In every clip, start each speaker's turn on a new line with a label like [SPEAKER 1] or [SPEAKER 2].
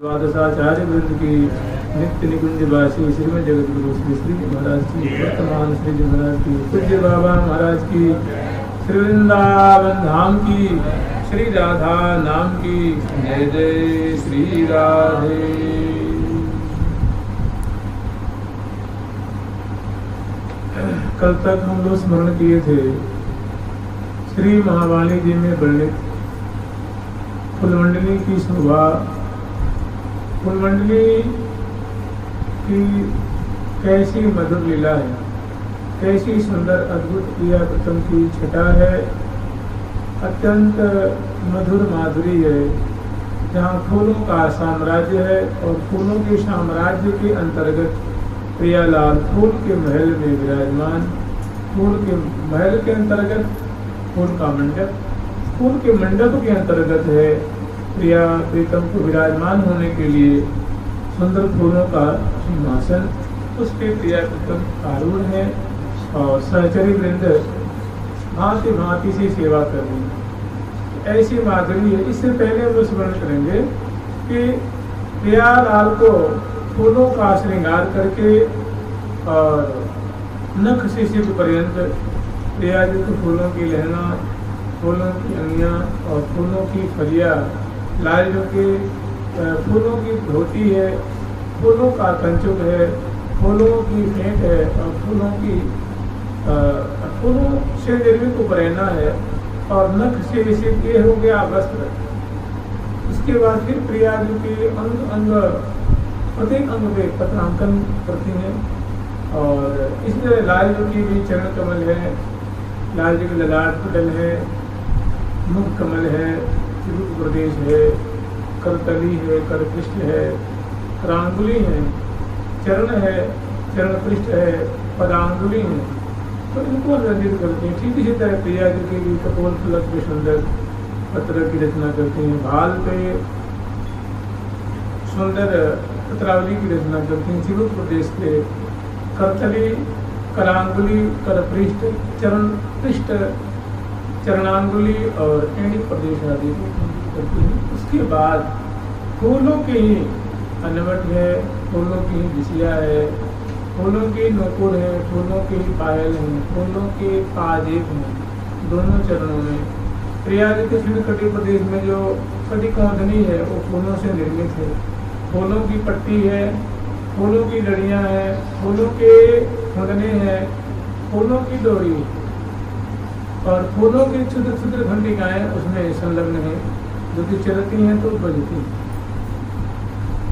[SPEAKER 1] द्वादशाचार्य वृंद की नित्य निकुंज वासी श्रीमद जगत गुरु श्री श्री महाराज की, वर्तमान श्री जी महाराज की, पूज्य बाबा महाराज की, श्री वृंदावन धाम की, श्री राधा नाम की, जय जय श्री राधे। कल तक हम लोग स्मरण किए थे श्री महावाणी जी में वर्णित फुलमंडली की शोभा, फुलमंडली की कैसी मधुर लीला है, कैसी सुंदर अद्भुत क्रिया प्रथम की छटा है, अत्यंत मधुर माधुरी है, जहाँ फूलों का साम्राज्य है और फूलों के साम्राज्य के अंतर्गत प्रियालाल फूल के महल में विराजमान। फूल के महल के अंतर्गत फूल का मंडप, फूल के मंडप के अंतर्गत है प्रिया प्रीतम को विराजमान होने के लिए सुंदर फूलों का सिंहासन, उसके प्रिया प्रीतम आरूढ़ है और सहचरी वृंद भांति भांति से सेवा कर रही है। ऐसी माधुरी है। इससे पहले हम स्मरण करेंगे कि प्रियालाल को फूलों का श्रृंगार करके और नख से सिर पर्यंत प्रियायुक्त फूलों की लहना, फूलों की अंगियाँ और फूलों की फलिया, लाल जो के फूलों की धोती है, फूलों का कंचुक है, फूलों की फेंट है और फूलों से निर्मित उपरैना है और नख से विषित ये हो गया वस्त्र। इसके बाद फिर प्रिया जी के अंग अंग प्रत्येक अंग पे पत्रांकन करती हैं और इसलिए लाल जी की भी चरण कमल है, लाल जी के ललाट पटल है, मुख कमल है, चिरूप प्रदेश है, करतली है, करपृष्ठ है, करांगुली है, चरण है, चरण पृष्ठ है, पदांगुली है, तो इनको रंजित करती हैं। ठीक इसी तरह प्रिया जी की भी कपोल फलक पे सुंदर पत्र की रचना करती हैं, भाल पे सुंदर पत्रावली की रचना करती हैं, चिरूप प्रदेश पे करतली, करांगुली, करपृष्ठ, चरण पृष्ठ, चरणांगुली और एड़ी प्रदेश आदि करती है। उसके बाद फूलों की ही अनवट है, फूलों की ही विषया है, फूलों की नोकुर है, फूलों की ही पायल है, फूलों के पाजेब हैं दोनों चरणों में। प्रिया जी के श्री कटी प्रदेश में जो कटी कौंधनी है वो फूलों से निर्मित है, फूलों की पट्टी है, फूलों की लड़ियाँ हैं, फूलों के खुदने हैं, फूलों की डोरी और फूलों की क्षुद्र क्षुद्र घंटिकाएँ उसमें संलग्न है, जो कि चलती हैं तो बजती हैं।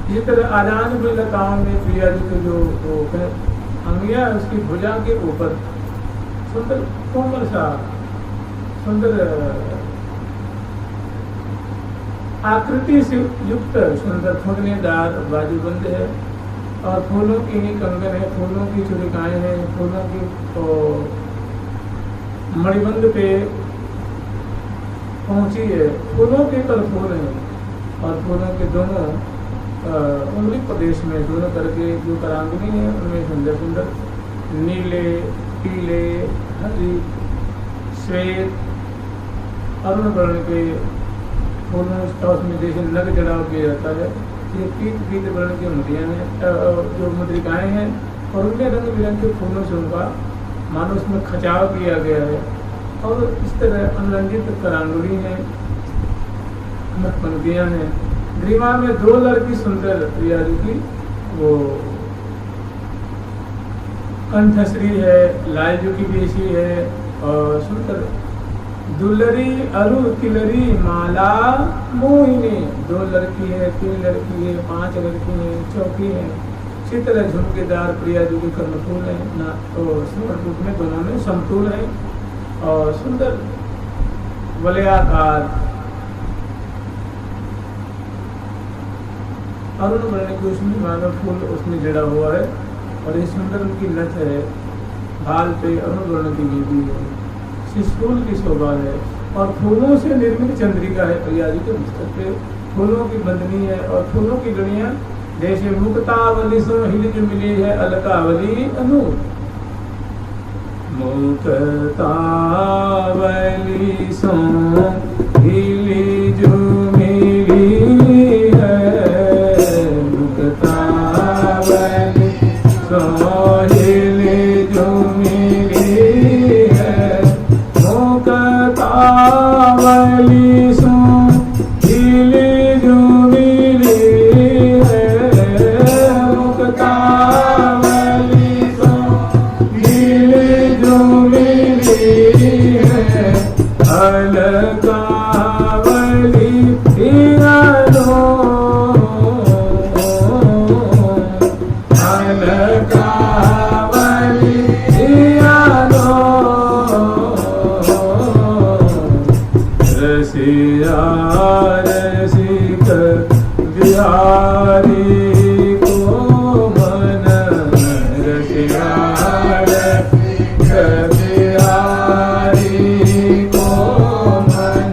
[SPEAKER 1] इसी तरह आजान में लताओं में प्रिया जी के जो अंगिया उसकी भुजा के ऊपर सुंदर कोमल सा सुंदर आकृति से युक्त सुंदर फुंकनेदार बाजूबंद है और फूलों की ही कंगन है, फूलों की चुरिकाएँ हैं, फूलों की तो मणिबंध पे पहुंची है, फूलों के कलफूल हैं और फूलों के दोनों उंगली प्रदेश में दोनों करके जो करांगुली है उनमें सुंदर सुंदर नीले, पीले, हरी, श्वेत, अरुण वर्ण के फूलों का उसमें जैसे नग जड़ाव किया जाता है। ये पीत वर्ण की मुद्रियाँ हैं जो मुद्रिकाएँ हैं और उनमें रंग बिरंग के फूलों से उनका मानो उसमें खचाव किया गया है और इस तरह अनुरंजित करांगुली हैं, पंक्तियाँ हैं। ग्रीवा में दो लड़की सुंदर प्रिया जी की वो कंठश्री है, लाल जी की बेसी है और सुंदर दुलरी अरु तिलरी माला मोहिनी, दो लड़की है, तीन लड़की है, पांच लड़की है, चौकी है। इसी तरह झुमकेदार प्रिया जी के कर्णफूल है ना तो स्वर्ण रूप में दोनों में समतुल है और सुंदर वलयाकार अरुण वर्ण की उसमें मानव फूल उसमें जड़ा हुआ है और ये सुंदर उनकी नथ है, भाल पे अरुण वर्ण की गेंदी है, शिशुल की शोभा है और फूलों से निर्मित चंद्रिका है प्रिया जी के मस्तक पे, फूलों की बंदनी है और फूलों की डलियाँ जैसे मुक्तावली सो हिल जो मिली है अलकावली अनु, मुक्तावली सो हिल जो मिली है बिहारी को मन रसिया बिहारी को मन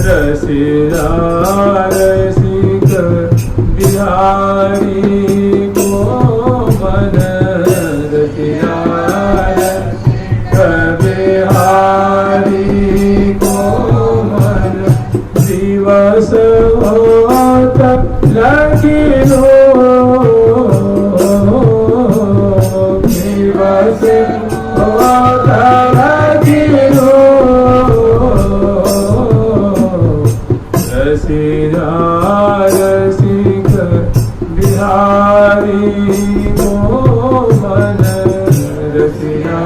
[SPEAKER 1] रसिया रसिक बिहारी को मन रसिया बिहारी को मन दिवस होत लगी लो दिवस होत लगी लो रसिया रसिक बिहारी को मन रसिया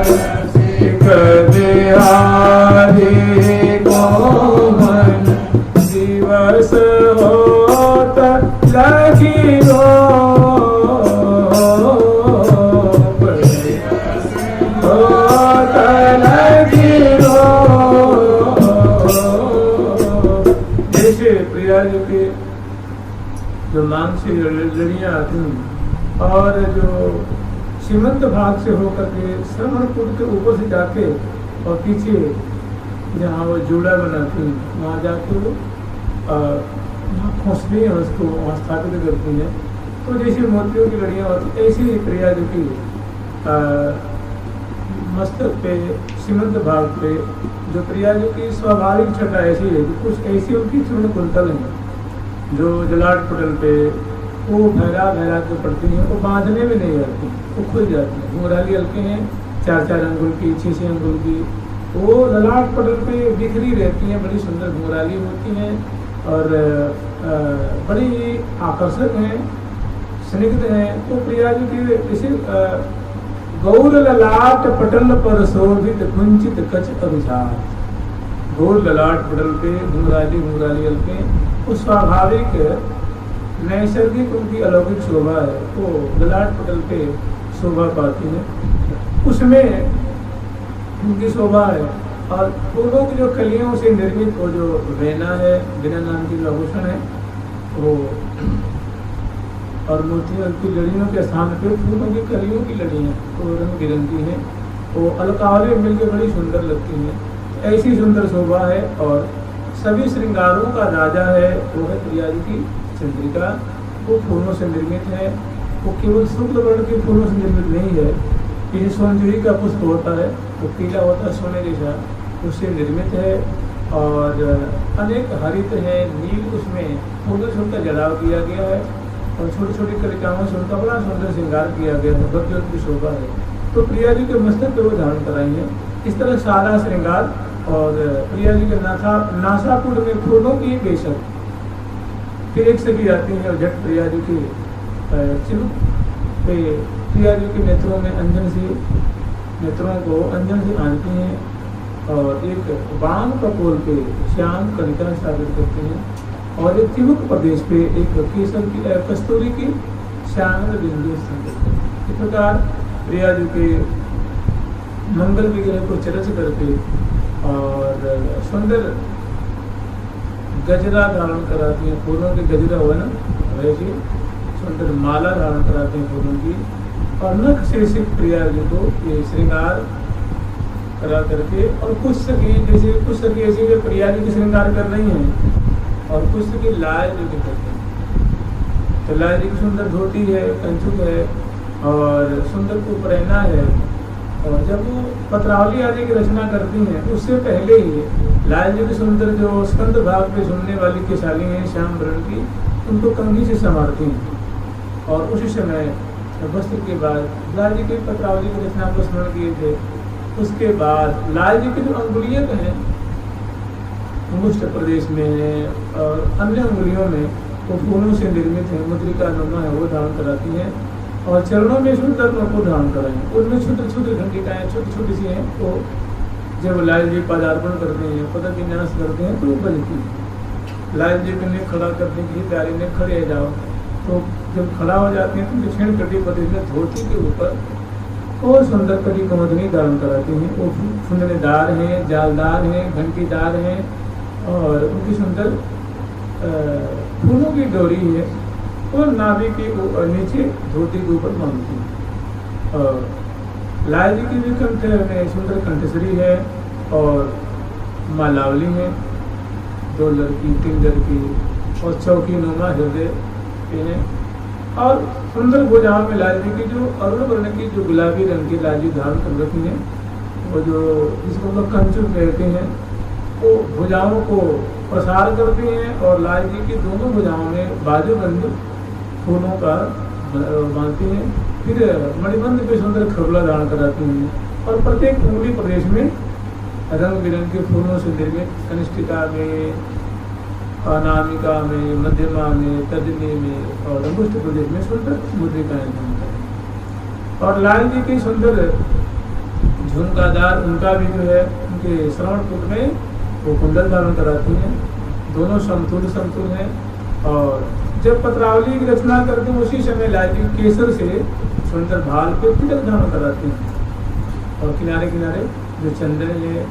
[SPEAKER 1] रसिक बिहारी को मन दिवस होत लगी रो होत लगी रो। जैसे प्रिया जी के जो मांग से लड़ियाँ आती और जो सीमंत भाग से होकर के श्रवण कुंड के ऊपर से जाके और पीछे जहाँ वो जूड़ा बनाती हैं वहाँ जाके वो वहाँ खोसती हैं उसको वहाँ स्थापित करती हैं। तो जैसे मोतियों की लड़ियाँ होती ऐसी ही प्रिया जो की मस्तक पे सीमंत भाग पे जो प्रिया जो की स्वाभाविक छटा ऐसी है कि कुछ ऐसी उनकी चूर्ण कुंतल हैं जो जलाट पटल पे वो भैरा भैरा के पड़ती हैं, वो बांधने में नहीं आती, वो खुल जाती हैं। घुंघराली हल्के हैं 4-4 अंगुल की 6-6 अंगुल की, वो ललाट पटल पे बिखरी रहती हैं, बड़ी सुंदर घुंघराली होती हैं और बड़ी आकर्षक हैं, स्निग्ध हैं। तो प्रिया जी की इसे गौर ललाट पटल पर शोभित कुंचित कच अभिचार, गौर ललाट पटल पे घुंघराली हल्के वो स्वाभाविक नैसर्गिक उनकी अलौकिक शोभा है, वो ललाट पटल पे शोभा पाती है, उसमें उनकी शोभा है। और फूलों की जो कलियों से निर्मित वो जो वेना है, बिना नाम की आभूषण है वो, और मोतियों की लड़ियों के स्थान पे फूलों की कलियों की लड़ियाँ वो रंग बिरंगी हैं, वो अलकावले मिलकर बड़ी सुंदर लगती हैं। ऐसी सुंदर शोभा है और सभी श्रृंगारों का राजा है वो है प्रिया जी की चंद्रिका। वो फूलों से निर्मित है, वो केवल शुक्ल वर्ण के फूलों से निर्मित नहीं है। ये सोनजूरी का पुष्प होता है वो पीला होता है सोने जैसा, उससे निर्मित है। और अनेक हरित है, नील, उसमें फूलों से उनका जड़ाव किया गया है और छोटी छोटी कलिकाओं से उनका बड़ा सुंदर श्रृंगार किया गया है, भव्य उनकी शोभा है। तो प्रिया जी के मस्तक पे वो धारण कराई है इस तरह सारा श्रृंगार। और प्रिया जी के नासापुर में फूलों की बेशक फिर एक सखी आती है और झट प्रिया जी की चिलुक पे प्रिया जी के नेत्रों में अंजन से नेत्रों को अंजन से आनती हैं और एक बाण कपोल पे श्याम कनिका स्थापित करती हैं और एक चिमुक प्रदेश पे एक केसर की कस्तूरी की श्यामल बिंदु स्थापित करती हैं। इस प्रकार प्रिया जी के मंगल विग्रह को चरच करके और सुंदर गजरा धारण कराती हैं, फूलों के गजरा हुआ ना वैसे सुंदर माला धारण कराते हैं फूलों की। और नख से प्रिया जी को ये श्रृंगार करा करके, और कुछ सखी जैसे कुछ सखी ऐसी जो प्रिया जी की श्रृंगार कर रही हैं और कुछ सखी लाल जी की करती हैं। तो लाल जी की सुंदर धोती है, कंचुक है और सुंदर कुपरैना है। और जब वो पत्रावली आदि की रचना करती हैं उससे पहले ही लाल जी की सुंदर जो स्कंद भाग पे सुनने वाली केशाली हैं श्याम वर्ण की, उनको कंघी से संवारती हैं। और उसी समय वस्त्र के बाद लाल जी की पत्रावली की रचना को स्मरण किए थे। उसके बाद लाल जी की जो अंगुलियाँ हैं मुष्ट प्रदेश में है और अन्य अंगुलियों में वो फूलों से निर्मित है, मुद्रिका नुमा है, वो धारण कराती हैं। और चरणों में सुंदर को धारण कराएंगे, उनमें छोटे छोटे घंटिकाएँ छोटी छोटी सी हैं, वो जब लाल जी पदार्पण करते हैं, पदक विन्यास करते हैं तो वो बजती है। लाल जी को नेक खड़ा करने के लिए प्यारे ने खड़े जाओ, तो जब खड़ा हो जाते हैं तो दक्षिण कटी प्रदेश में धोती के ऊपर वो सुंदर कटी कमोदनी धारण कराती हैं। वो फुंदनेदार हैं, जालदार हैं, घंटीदार हैं और उनकी सुंदर फूलों की डोरी है वो नाभि के नीचे धोती के ऊपर बांधती हैं। और लाल जी की भी कंठ में सुंदर कंठश्री है और मालावली है, 2 लड़की 3 लड़की और चौकी नुमा हृदय है। और सुंदर भुजाओं में लाल जी की जो अरुण वर्ण की जो गुलाबी रंग की लाल जी धारण कर रखी है, वो जो जिसको लोग कंचुर कहते हैं, वो भुजाओं को प्रसार करती हैं और लाल जी की दोनों भुजाओं में बाजूबंद फूलों का बांधती हैं। फिर मणिबंध पे सुंदर खरबला धारण कराती हैं और प्रत्येक उंगली प्रदेश में रंग बिरंगे फूलों से निर्मित कनिष्ठिका में, अनामिका में, मध्यमा में, तर्जनी में और अंगुष्ठ प्रदेश में सुंदर मुद्रिकाएं हैं। और लाल जी की सुंदर झुमकादार उनका भी जो है उनके श्रवण कुट में वो कुंडल धारण कराती हैं, दोनों समतुल हैं। और जब पत्रावली की रचना करते हैं उसी समय लाल जी केसर से सुंदर भाल पे तिलक धारण कराती हैं और किनारे किनारे जो चंदन है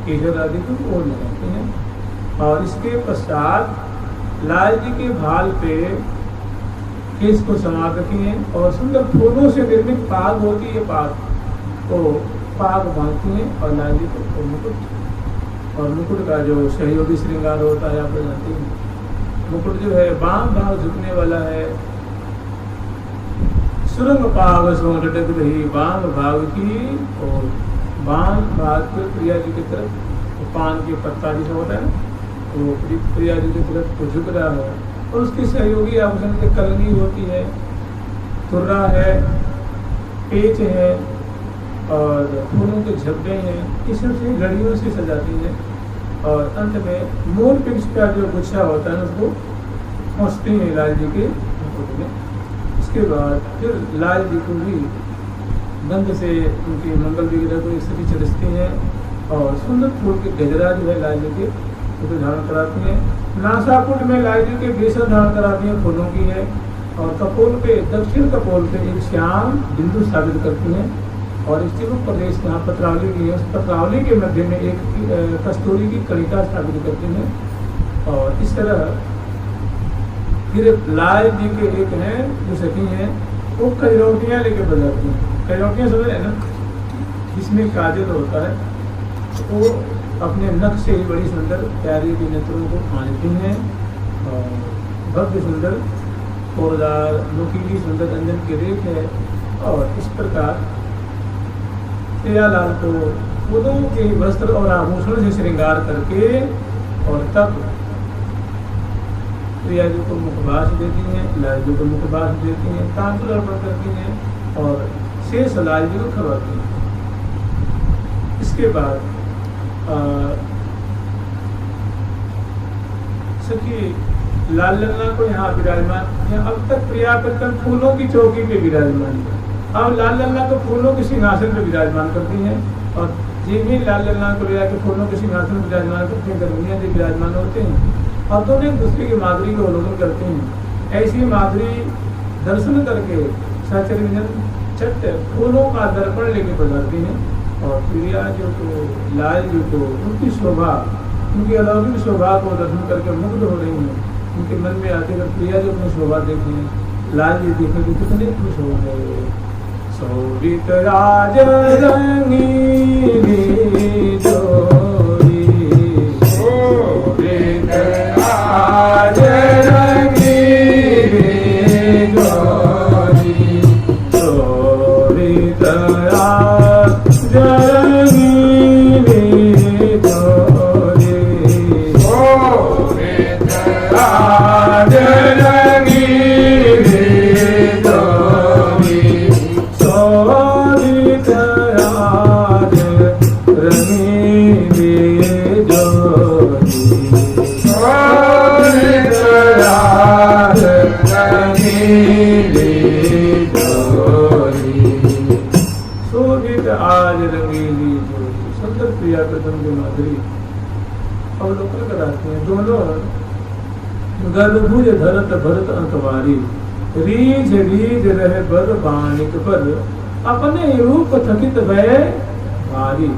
[SPEAKER 1] केसर आदि को वो लगाते हैं। और इसके पश्चात लाल जी के भाल पे केस को समा रखी हैं और सुंदर फूलों से निर्मित पाग होती है, पाग को पाग बांधती हैं और लाल जी को मुकुट, और मुकुट का जो सहयोगी श्रृंगार होता है आप जानते हैं, मुकुट जो है बाम भाग झुकने वाला है, सुरंग पाग सो लटक रही बाम भाग की, और बाम भाग के प्रिया जी की तरफ पान के पत्ता जैसा होता है तो प्रिया जी की तरफ तो झुक रहा है। और उसके सहयोगी आभूषण की कलनी होती है, तुर्रा है, पेच है और फूलों के झब्बे हैं, इस सबसे लड़ियों से सजाती है। और अंत में मोर पिंच का जो गुच्छा होता है उसको पहुँचते हैं लाल जी के मुकुट में। इसके बाद फिर लाल जी को भी गंध से उनके मंगल विग्रह को स्थिति चरसती हैं और सुंदर फूल के गजरा जो है लाल जी के उसको धारण कराती हैं। नासापुट में लाल जी के बेसन धारण कराती हैं, फूलों की है। और कपोल पे, दक्षिण कपोल पे एक श्याम बिंदु स्थापित करती हैं और इस चिरुक प्रदेश जहाँ पत्रावली की है उस पत्रावली के मध्य में एक कस्तूरी की कणिका स्थापित करती हैं। और इस तरह फिर लाल जी के एक हैं जो सखी हैं वो कजरौटियाँ लेके बजाती हैं। कजरौटियाँ समझ है ना, जिसमें काजल होता है, वो अपने नख से ही बड़ी सुंदर प्यारी के नेत्रों को आनती हैं और भव्य सुंदर कोरदार नुकीली सुंदर अंजन की रेख है। और इस प्रकार प्रियालाल को फूलों के वस्त्र और आभूषण से श्रृंगार करके और तब प्रिया जी को मुखबास देती हैं, लाल जी को मुखबास देती हैं, तांबूल अर्पण करती हैं और शेष लाल जी को खवाती हैं। इसके बाद सखी लाल लल्ला को यहाँ विराजमान, अब तक प्रिया कर फूलों की चौकी पे विराजमान है, अब लाल लल्ला को फूलों के सिंहासन पर विराजमान करती हैं। और जी भी लाल लल्ला को ले आकर फूलों के सिंहासन पर विराजमान करते हैं, गर्मियाँ जी विराजमान होते हैं और दोनों एक दूसरे की माधुरी को अवलोकन करते हैं। ऐसी माधुरी दर्शन करके सचरिंजन चट फूलों का दर्पण लेके बजाती हैं और प्रिया जो को लाल जी को उनकी शोभा, उनकी अलौकिक शोभा को दर्शन करके मुग्ध हो रही हैं। उनके मन में आते हुए प्रिया जो अपनी शोभा देखें, लाल जी देखें तो कितने खुश हो गए। शोभित राज रंगीली जोड़ी, शोभित राज रंगीली जोड़ी, शोभित राज रंगीली जोड़ी, शोभित राज अवलोकन कराते हैं। दोनों गर्भभुज धरत भरत अंकवारी, रीझ रीझ रहे बर बाणिक पर, अपने रूप थकित भय भारी।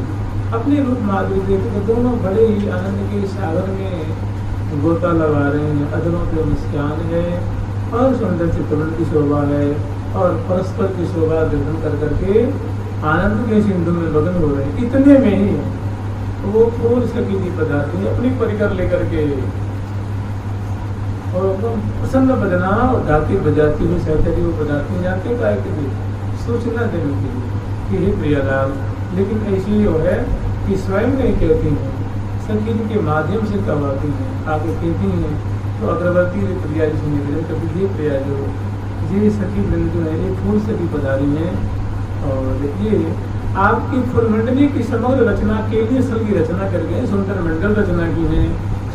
[SPEAKER 1] अपने रूप माधुरी देखते दोनों बड़े ही आनंद के सागर में गोता लगा रहे हैं। अधरों पे मुस्कान है और सुंदर चित्रवन की शोभा है और परस्पर की शोभा दर्शन कर करके आनंद के सिंधु में मगन हो रहे हैं। इतने में ही वो फूल सकीली पदार्थी अपनी परिकर लेकर के और प्रसन्न बजना और ढाकी बजाती हुई सहचरी वो पदार्थी जाते का सूचना देने के लिए कि हे प्रियालाल, लेकिन ऐसी वो है कि स्वयं नहीं कहती हैं, संगीत के माध्यम से कहवाती हैं, आगे कहती हैं। तो अग्रवर्ती प्रिया जी से निवेदन करती थी, प्रिया जो ये सखी वृंद जो है ये फूल सखी पधारी हैं और ये आपकी फूल मंडली की समग्र रचना के लिए सल की रचना करके सुंदर मंडल रचना की है,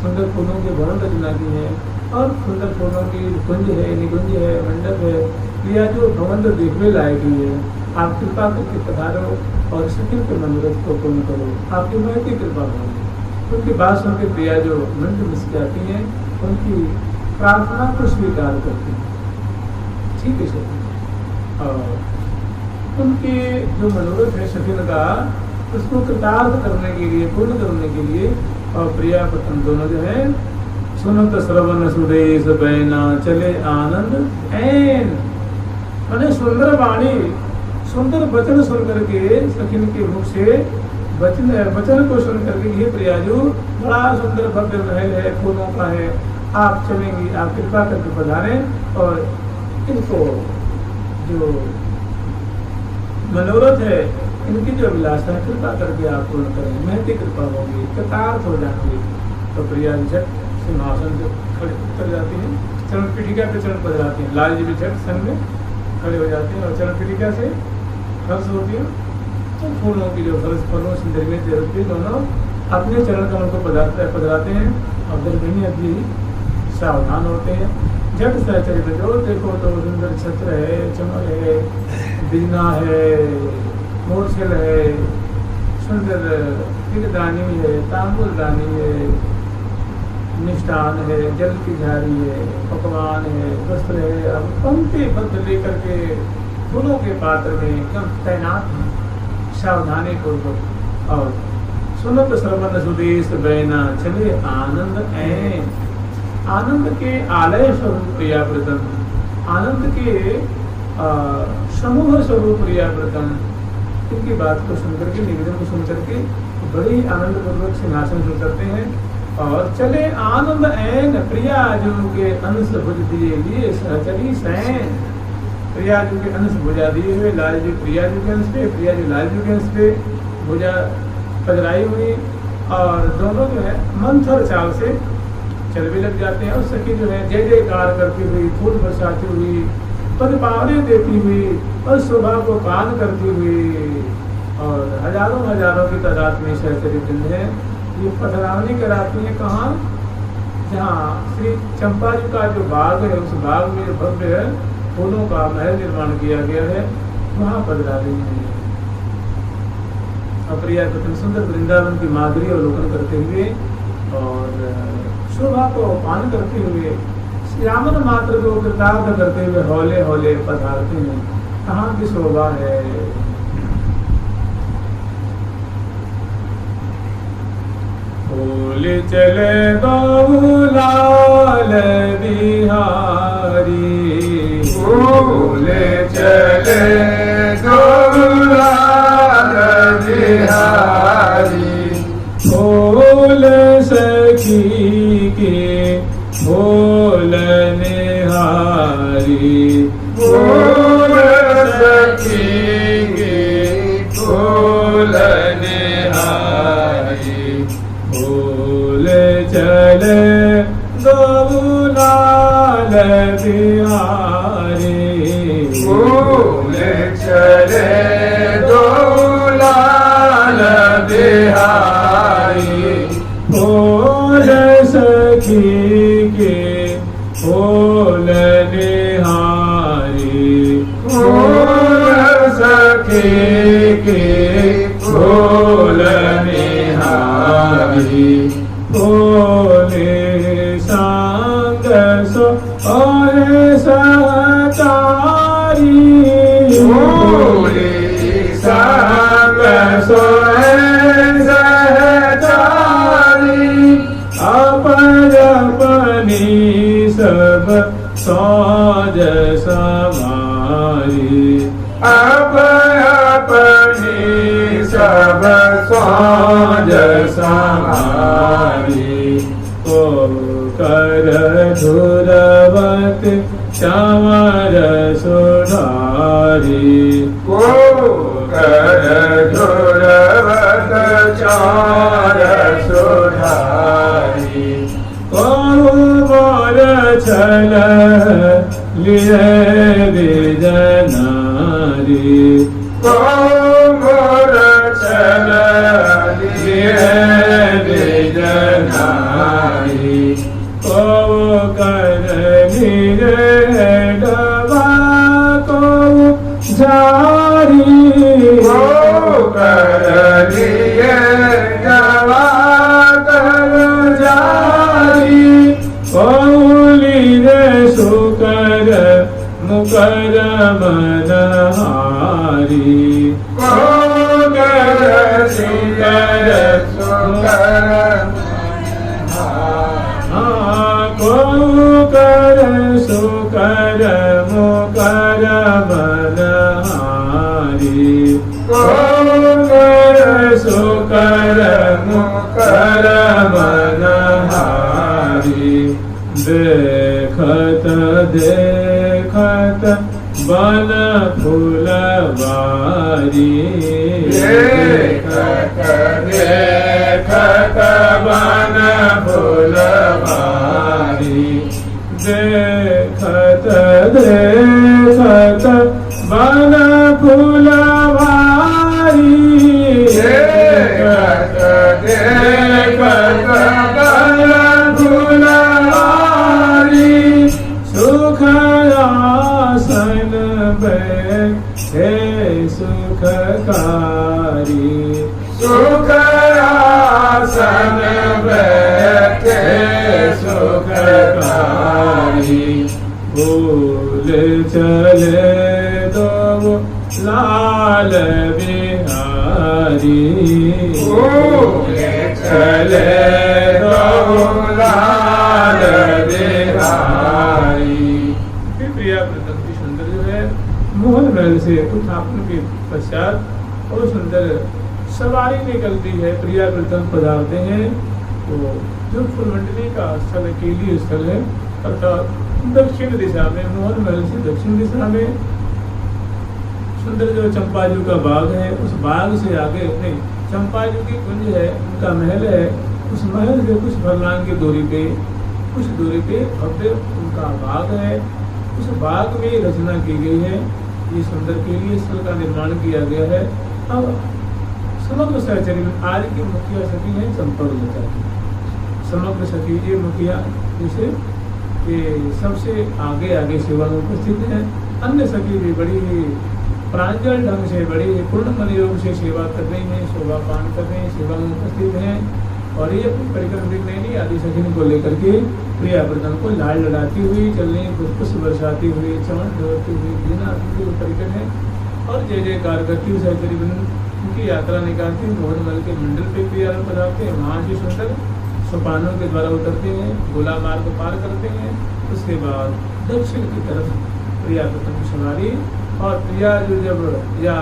[SPEAKER 1] सुंदर फूलों के भवन रचना की है और सुंदर फूलों की कुंज है, निकुंज है, मंडप है, या जो भवन तो देखने लायक ही है। आप कृपा करके पधारो और सखी के मनोरथ को पूर्ण करो, आपकी महती कृपा होगी। उनकी बात सुन के प्रिया जो मंत्र मुस्कुराती हैं, उनकी प्रार्थना को स्वीकार करती हैं। ठीक है सर, और उनके जो मनोरथ है सखिन का उसको कृतार्थ करने के लिए, पूर्ण करने के लिए और प्रिया पतन दोनों जो है सुनत श्रवण सुरेश बैना चले आनंद ऐन, मैंने सुंदर वाणी सुंदर वचन सुन करके सखिन के मुख से वचन को सुन करके ये प्रियाजू बड़ा सुंदर भव्य महल है, फूलों का है, आप चलेंगी, आप कृपा करके पधारें और इनको जो मनोरथ है, इनकी जो अभिलाषा है कृपा करके आप पूर्ण करें, महती कृपा होगी, कृतार्थ हो जाएंगे। तो प्रिया जी झट सिंहासन से खड़े उतर जाती हैं, चरण पीठिका पे चरण पधराती हैं। लाल जी भी झट संग में खड़े हो जाते हैं और चरण पीठिका से फर्श होती है। तो फूलों की जो फर्श फलों से निर्मित होती है, दोनों अपने चरण कमल को पधराते हैं और दरमिनी अभी सावधान होते हैं। झट सहचरित जो देखो तो सुंदर छत्र है, चमल है, बिजना है, मोरछल है, सुंदर तिलदानी है, तांबुलदानी है, मिष्टान है, जल की झाड़ी है, पकवान है, वस्त्र है। अब पंक्ति बद्ध लेकर के फूलों के पात्र में एकदम तैनात हैं सावधानी पूर्वक। और सुनत श्रवण सुदेश बैना चले आनंद ऐन, आनंद के आलय स्वरूप प्रियाव्रतम, आनंद के समूह स्वरूप प्रियाव्रतम, इनकी बात को सुनकर के, निवेदन को सुन करके बड़े आनंद पूर्वक सिंहासन से उतरते हैं और चले आनंद ऐन प्रियाजू के अंश भुज दिए लिए सहचरी सैन, प्रियाजू के अंश भुजा दिए हुए लालजू प्रियाजू के अंश पे, प्रियाजू लालजू के अंश पे भुजा पधराई हुई और दोनों जो है मंथर चाल से चल भी लग जाते हैं। और सखी जो है जय जयकार करती हुई, फूल बरसाती हुई, पद पावने देती हुई और शोभा को पान करती हुई और हजारों हजारों की तादाद में सहचरी वृंद है ये पधरावनी कराती है। कहाँ? जहाँ श्री चंपा जी का जो बाग है, उस बाग में भव्य फूलों का महल निर्माण किया गया है, वहाँ पधरा रही है। अप्रिया प्रथम सुंदर वृंदावन की माधुरी अवलोकन करते हुए और शोभा को पान करते हुए, श्यामन मात्र को कृतार्थ करते हुए हौले हौले पधारते हैं। कहाँ की शोभा है! बोले चले बाबूलाल बिहारी,
[SPEAKER 2] बोले चले बाबूलाल बिहारी,
[SPEAKER 1] बोल सखी के बोल निहारी,
[SPEAKER 2] बोल सखी के बोल निहारी,
[SPEAKER 1] बोल चले बाबूलाल बिहारी,
[SPEAKER 2] बोले चले बाबूलाल बिहारी,
[SPEAKER 1] बोल सखी के बोल निहारी,
[SPEAKER 2] बोल सखी के बोल निहारी,
[SPEAKER 1] बोले सांग सो और सहचारी,
[SPEAKER 2] बोले संग सोए सहचारी,
[SPEAKER 1] अपन अपनी सब सौ
[SPEAKER 2] साज समारी अब अपनी सब साज समारी को कर धुरवत चावर सुधारी को कर धुरवत चार सुधारी को मोर छल लिए विजनारी को मोर छल लिए विजनारी को कर डबा को जारी को कर लिए डबा कर जारी कौली रे सुकर मुकर मनहारी को कर सुकर सुकर को कर सुकर मुकर मनहारी को कर सुकर मुकर मनहारी देखत देखत बन फुलवारी देखत देखत बन फुलवारी देखत देखत बन फुलवारी देखत देखत बन फुलवारी सुख आसन बैठे सुखकारी सुख आसन बैठे सुखकारी भूल चले दो लाल बिहारी भूल चले दो लाल बिहारी। प्रिया प्रथम की सुंदर जो है मोहन महल से उत्थापन के पश्चात और सुंदर सवारी निकलती है। प्रिया प्रथम पधारते हैं तो जोधपुर मंडली का स्थल अकेली स्थल है अर्थात दक्षिण दिशा में मोहन महल से दक्षिण दिशा में सुंदर जो चंपाजू का बाग है उस बाग से आगे नहीं चंपाजू की कुंज है उनका महल है उस महल से कुछ फरलांग की दूरी पे भव्य उनका बाग है। उस बाग में रचना की गई है। ये सुंदर के लिए स्थल का निर्माण किया गया है। अब समग्र सहचर्य में आज की मुखिया सखी है चंपा समग्र सखी ये मुखिया जैसे ये सबसे आगे आगे सेवा में उपस्थित है। अन्य सखी भी बड़ी प्रांजल ढंग से बड़ी पूर्ण मन योग से सेवा कर रही हैं, शोभा पान कर रहे हैं, सेवा में उपस्थित हैं और ये अपनी परिक्रम नैनी आदि सखी को लेकर के प्रिया प्रथम को लाल लड़ाती हुई चल रही, पुष्प बरसाती हुई, चमन ढोती हुई बिना परिकर है और जय जयकार करती हुई सहचरी उनकी यात्रा निकालती हुई मोहन महल के मंडल पे प्रिया पधारते हैं। वहाँ से सुंदर सोपानों के द्वारा उतरते हैं, गोला मार्ग पार करते हैं। उसके बाद दक्षिण की तरफ प्रिया प्रथम की सवारी और प्रिया जो जब या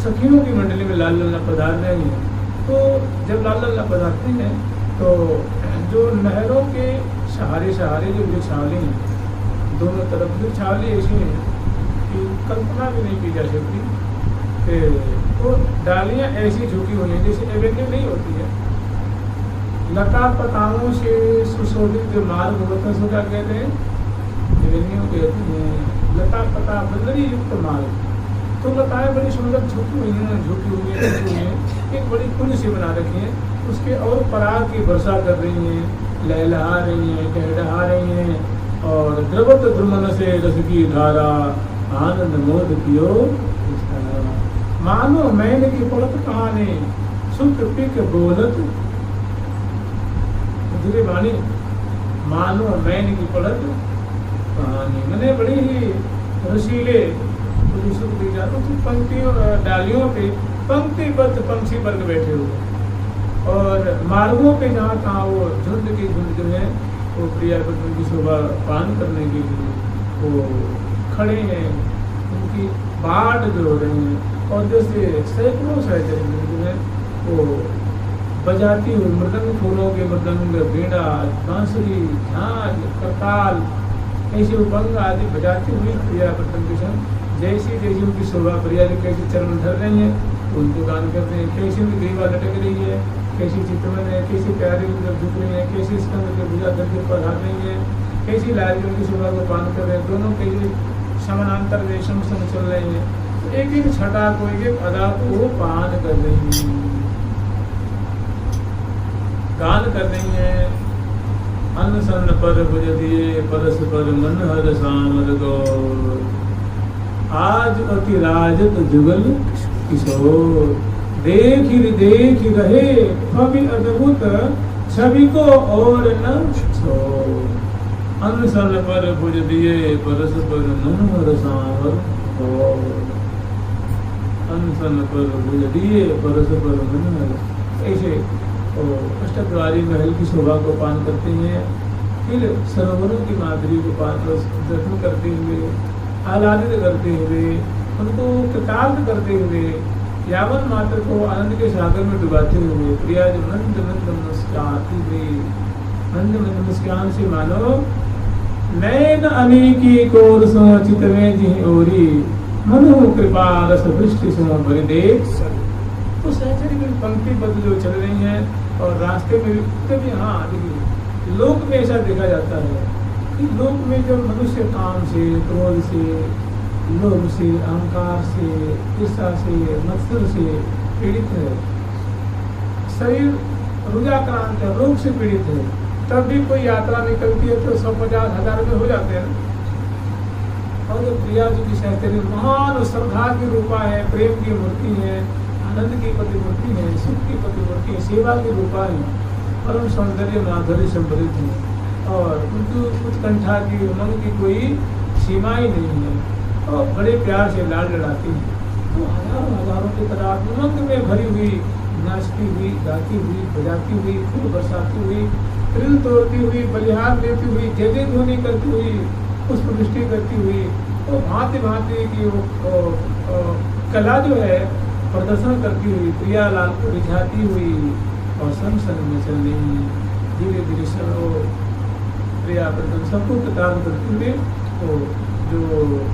[SPEAKER 2] सखियों की मंडली में लाल लल्ला पधार रहे हैं तो जब लाल लल्ला पधारते हैं तो जो नहरों के सहारे जो वृक्षावली हैं दोनों तरफ वृक्षावली ऐसी है कि कल्पना भी नहीं की जा सकती। तो डालियाँ ऐसी झुकी हुई हैं जैसे एवेन्यू नहीं होती है। लता पताओं से सुशोभित जो मार्ग होता है क्या कहते हैं एवेन्यू कहते हैं। लता पता बंदरी युक्त मार्ग तो लताएं बड़ी सुंदर झुकी हुई हैं एक बड़ी कुंज सी बना रखी है। उसके और पराग की वर्षा कर रही हैं, लहलहा रही हैं, टहडहा रही हैं और द्रवत द्रुमन से रस की धारा आनंद मोद कियो मानो मैंने की पड़त कहानी सुख पिक बोलत धीरे वाणी मानो मैंने की पड़त कहानी मैंने बड़ी ही रसीले सुख दी जाती पंक्तियों डालियों पे पंक्तिबद्ध पंछी वर्ग बैठे हुए और मार्गों पे जहाँ वो झुंड की झुंड जो है वो प्रिया प्रथम की शोभा पान करने के लिए वो खड़े हैं, उनकी बाट जो हो रही हैं, और जैसे सैकड़ों सहचरी जो है वो बजाती हुई मृदंग, फूलों के मृदंग, बीड़ा, बांसुरी, झांझ, करताल, ऐसे उपंग आदि बजाती हुई प्रिया प्रथम के संग जैसी जैसी उनकी शोभा, प्रिया जो कैसे चरण धर रही है उनको गान करते हैं, कैसी उनकी ग्रीवा लटक रही है, कैसी चित्रवन है, कैसी प्यारी उनकी झुक रही है, कैसी स्कंद के भुजा धरती पर हाथ रही है, कैसी लारी उनकी शोभा को पान कर रहे हैं, दोनों कैसे समानांतर रेशम संग चल रहे हैं, तो एक एक छटा को एक एक अदा को पान कर रही हैं, गान कर रही हैं। अन्न सन्न पर भुज दिए, परस पर मन हर सामर गौर, आज अति राजत जुगल किशोर, देख रहे कवि अद्भुत छवि को और न छोड़, अन्न सन्न पर भुज दिए, परस पर मन हर सामर गौर, अन्न सन्न पर भुज दिए, परस पर मन हर, ऐसे अष्टद्वारी महल की शोभा को पान करते हैं, फिर सरोवरों की माधुरी को पान दर्शन करते हुए, आह्लादित करते हुए, उनको कृतार्थ करते हुए, यावन मात्र को आनंद के सागर में डुबाते हुए, प्रिया जो नंद नंद मुस्काती हुई, नंद नंद मुस्कान से मानो नैन अनेकी कोर सो चित में जी ओरी, मनो कृपा रस वृष्टि सो भरि देख। तो सहचरी में पंक्ति बद्ध जो चल रही हैं, और रास्ते में कभी, हाँ देखिए लोक में ऐसा देखा जाता है कि लोक में जब मनुष्य काम से, क्रोध से, लोभ से, अहंकार से, ईर्ष्या से, मत्सर से पीड़ित है, शरीर रुजाक्रांत है, रोग से पीड़ित है, तब भी कोई यात्रा निकलती है तो 150,000 में हो जाते हैं। और जो प्रिया जी की सहचरी महान श्रद्धा की रूपा है, प्रेम की मूर्ति है, आनंद की प्रतिमूर्ति है, सुख की प्रतिमूर्ति है, सेवा की रूपा है, परम सौंदर्य माधुर्य संपरित है, और उनकी उत्कंठा की उमंग की कोई सीमा ही नहीं है, और बड़े प्यार से लाड लड़ाती है। तो हजारों की तादाद उमंग में भरी हुई, नाचती हुई, गाती हुई, बजाती हुई, फूल बरसाती हुई, तिल तोड़ती हुई, बलिहार देती हुई, जय जय ध्वनि करती हुई, पुष्प वृष्टि करती हुई, तो भांति भांति की वो कला जो है प्रदर्शन करती हुई, प्रिया लाल को रिझाती हुई, और संग संग में चल रही, धीरे धीरे सर्व प्रिया प्रथम सबको प्रताप करते हुए तो जो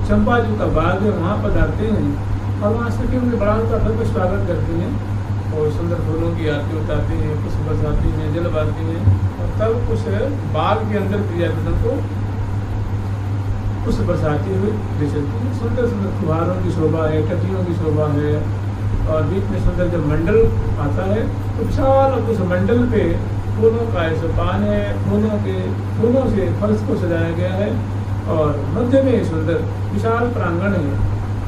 [SPEAKER 2] चंपा जी का बाग है वहाँ पधारते हैं, और वहाँ से फिर उन्हें बड़ा उनका भव्य स्वागत करते हैं, और सुंदर फूलों की आरती उतारते हैं, पुष्प बरसाते हैं, जल बारते हैं, और तब उस बाग के अंदर प्रिया प्रथम को पुष्प बरसाते हुए ले चलते हैं। सुंदर सुंदर फुहारों की शोभा है, टटियों की शोभा है, और बीच में सुंदर जब मंडल आता है तो विशाल उस मंडल पे फूलों का ऐसा पान है, फूलों से फर्श को सजाया गया है, और मध्य में सुंदर विशाल प्रांगण है।